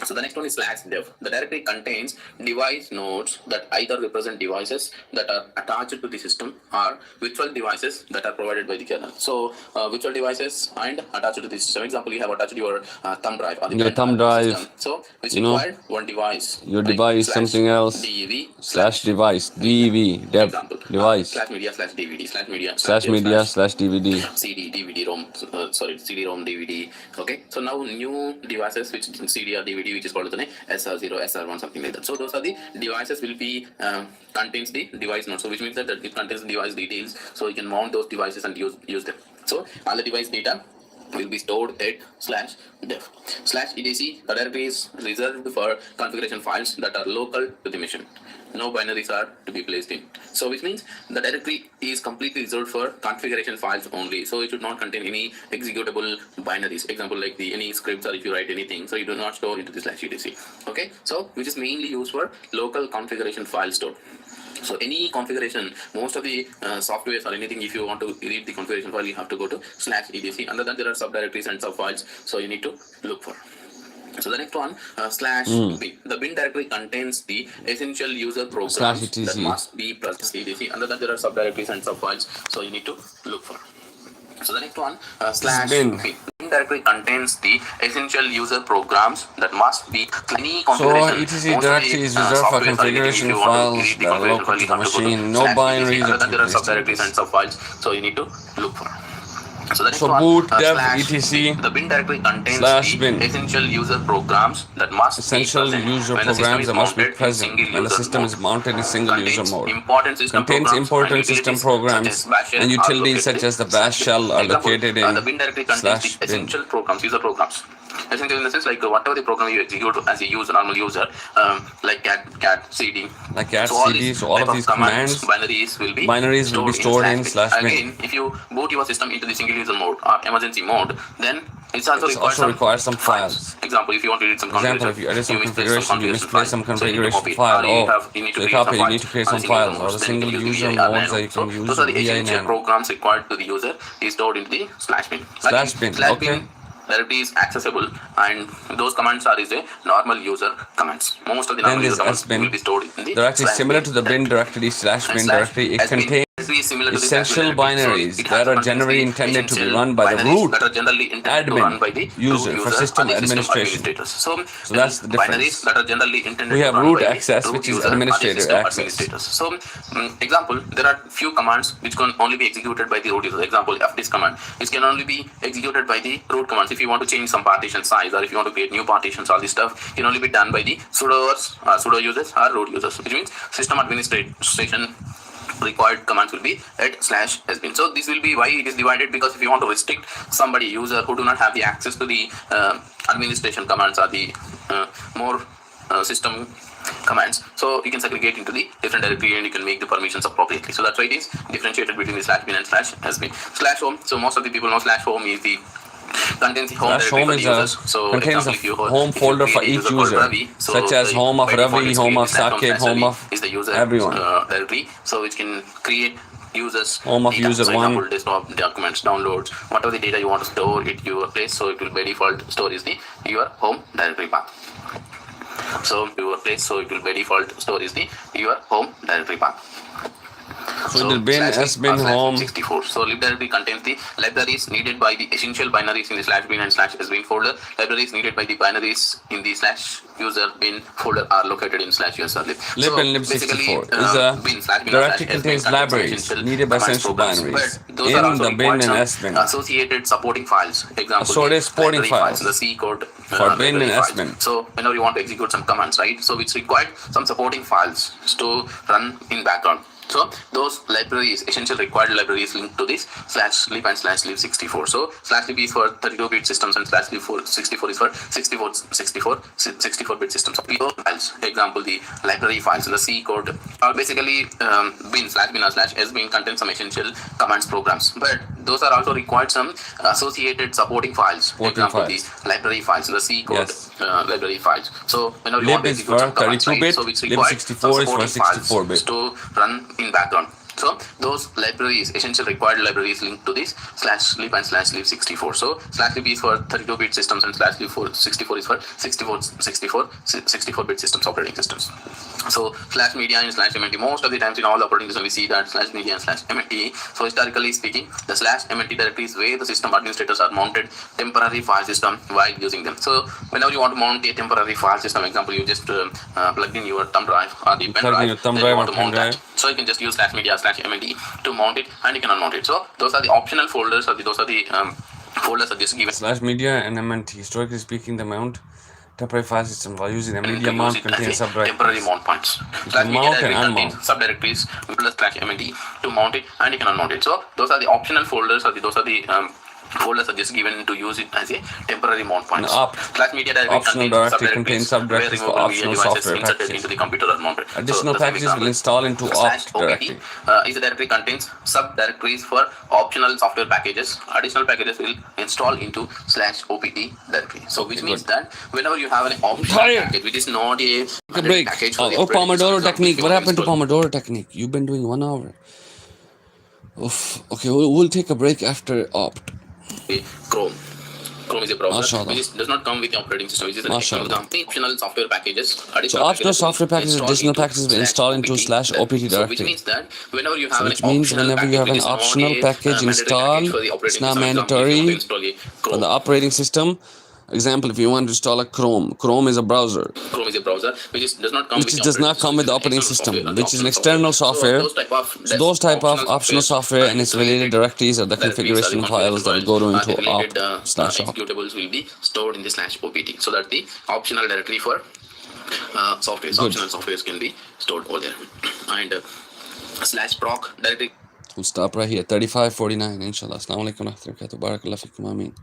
So the next one is slash dev. The directory contains device nodes that either represent devices that are attached to the system or virtual devices that are provided by the kernel. So virtual devices and attached to the system. Example, you have attached your thumb drive or the your thumb drive, system. So which you know, required one device. your like device, slash something else. dev Slash device, dev, dev, example device. slash media slash dvd slash media Slash media slash dvd. cd dvd rom cd rom dvd. Okay, so now new devices which cd or dvd, which is called as sr0 sr1 something like that. So those are the devices will be contains the device node, so which means that it contains device details, so you can mount those devices and use them. So all the device data will be stored at slash dev. Slash etc, the directory is reserved for configuration files that are local to the machine. No binaries are to be placed in. So which means the directory is completely reserved for configuration files only. So it should not contain any executable binaries. Example like any scripts, or if you write anything, so you do not store into the slash etc. Okay, so which is mainly used for local configuration file store. So any configuration, most of the softwares or anything, if you want to read the configuration file, you have to go to slash etc. Under that there are subdirectories and subfiles, so you need to look for. So the next one, /bin. The bin directory contains the essential user programs that /etc. must be present. EDC. Under that there are subdirectories and subfiles, so you need to look for. So the next one, bin. /bin. Bin directory contains the essential user programs that must be any So configuration. etc directory is reserved for configuration files that are local to the machine. No binaries or Under that there are templates. subdirectories and subfiles, so you need to look for. So the next So one, boot dev /bin. The bin directory contains /bin. the essential user programs that must Essential be present user when the system programs is that must be mounted in present single when the user system mode. is mounted in single user Contains mode. important system Contains programs important and system utilities programs such as bash shell and are utilities located such as the bash shell are Example, located the in bin directory contains the /bin. essential programs, user programs. Essential in the sense like whatever the program you execute as a user, normal user, like cat cd. Like cat So all cd, these so all type of these commands, commands, binaries will be stored in /bin. Again, if you boot your system into the single user mode or emergency mode, then it also requires some files. Example, if you want to read some Example, configuration, if you edit some misplace configuration, you misplace some file. So you need to configuration copy it. file. Or You need to so create copy, you need to create some files or the single user modes that you can use those are the via essential nano. programs required to the user is stored into the /bin. /bin, okay. Directory is accessible, and those commands are a normal user commands. Most of the Then normal user this commands will be stored in the directory similar to the bin directory /bin directory. It contains essential binaries that are generally intended to be run by the root admin user for system administration. So that's the difference. We have root access, which is administrator access. So, example, there are few commands which can only be executed by the root user. Example, fdisk command, which can only be executed by the root commands. If you want to change some partition size or if you want to create new partitions, all this stuff can only be done by the sudo users or root users, which means system administration required commands will be at /bin. So this will be why it is divided, because if you want to restrict somebody user who do not have the access to the administration commands or the more system commands, so you can segregate into the different directory and you can make the permissions appropriately. So that's why it is differentiated between the /bin and /bin. /home, so most of the people know /home is the contains the home directory for the users. So contains example, a home folder for each user, Ravi, such as home of Ravi, home of Sakib, home of is the user everyone. Directory, so which can create users home of data. user So one, example, desktop documents, downloads, whatever the data you want to store it your place, so it will by default store is the your home directory path. So your place, so it will by default store is the your home directory path. So the bin /bin home 64. So lib directory contains the libraries needed by the essential binaries in the /bin and /bin folder. Libraries needed by the binaries in the /user bin folder are located in /user lib. Lib and lib64 is a directory contains libraries needed by essential binaries in the bin and /bin. Associated supporting files. Example, Assorted supporting files the C code for bin and /bin. So whenever you want to execute some commands, right? So it's required some supporting files to run in background. So those libraries, essential required libraries linked to this /lib and /lib64. So /lib is for 32-bit systems and /lib64 is for 64-bit systems. So files, example, the library files, the C code, are basically bin or /bin contains some essential commands programs. But those are also required some associated supporting files. Example, the library files, the C code library files. So whenever you want to execute some commands, right? So it's required some supporting files to run in background. So those libraries, essential required libraries linked to this /lib and /lib64. So /lib is for 32-bit systems and /lib64 is for 64-bit systems, operating systems. So /media and /mnt, most of the times in all operating systems we see that /media and /mnt. So historically speaking, the /mnt directory is where the system administrators are mounted temporary file system while using them. So whenever you want to mount a temporary file system, example, you just plug in your thumb drive or the pen drive, then you want to mount that. So you can just use /media /mnt to mount it, and you can unmount it. So those are the optional folders, or those are the folders are just given. /media and mnt. Historically speaking, the mount temporary file system while using the media mount contains subdirectories. Temporary mount points. Mount and unmount subdirectories plus /mnt to mount it, and you can unmount it. So those are the optional folders, or those are the folders are just given to use it as a temporary mount points. /media optional directory contains subdirectories for optional software packages. Into the computer are mounted. Additional packages will install into opt directory. Is a directory contains subdirectories for optional software packages. Additional packages will install into /opt directory. So which means that whenever you have an optional package which is not a break. package for Pomodoro technique. What happened to Pomodoro technique? You've been doing 1 hour. Oof. Okay, we'll take a break after opt. Chrome Chrome is a browser Mashallah. which does not come with the operating system. Which is one of Mashallah. the optional software packages. So optional software packages, additional packages will install into /opt Which directory. means that whenever you have So an which means optional whenever you have an package, optional which is not package a mandatory installed, package for the operating it's not system. Example, if you want to mandatory install a for Chrome. the operating system. Example, if you want to install a Chrome is a browser. Chrome is a browser which does not come Which with does not come with the operating system, which is an external software. So those type of optional software and its related directories are the configuration files that will go into related /op. executables will be stored in the /opt, so that the optional directory for softwares, Good. optional softwares can be stored over there. And /proc directory. We'll stop right here. 35:49, inshallah. Assalamu alaikum wa rahmatullahi wa barakatuh. Barakallahu fikum. Ameen.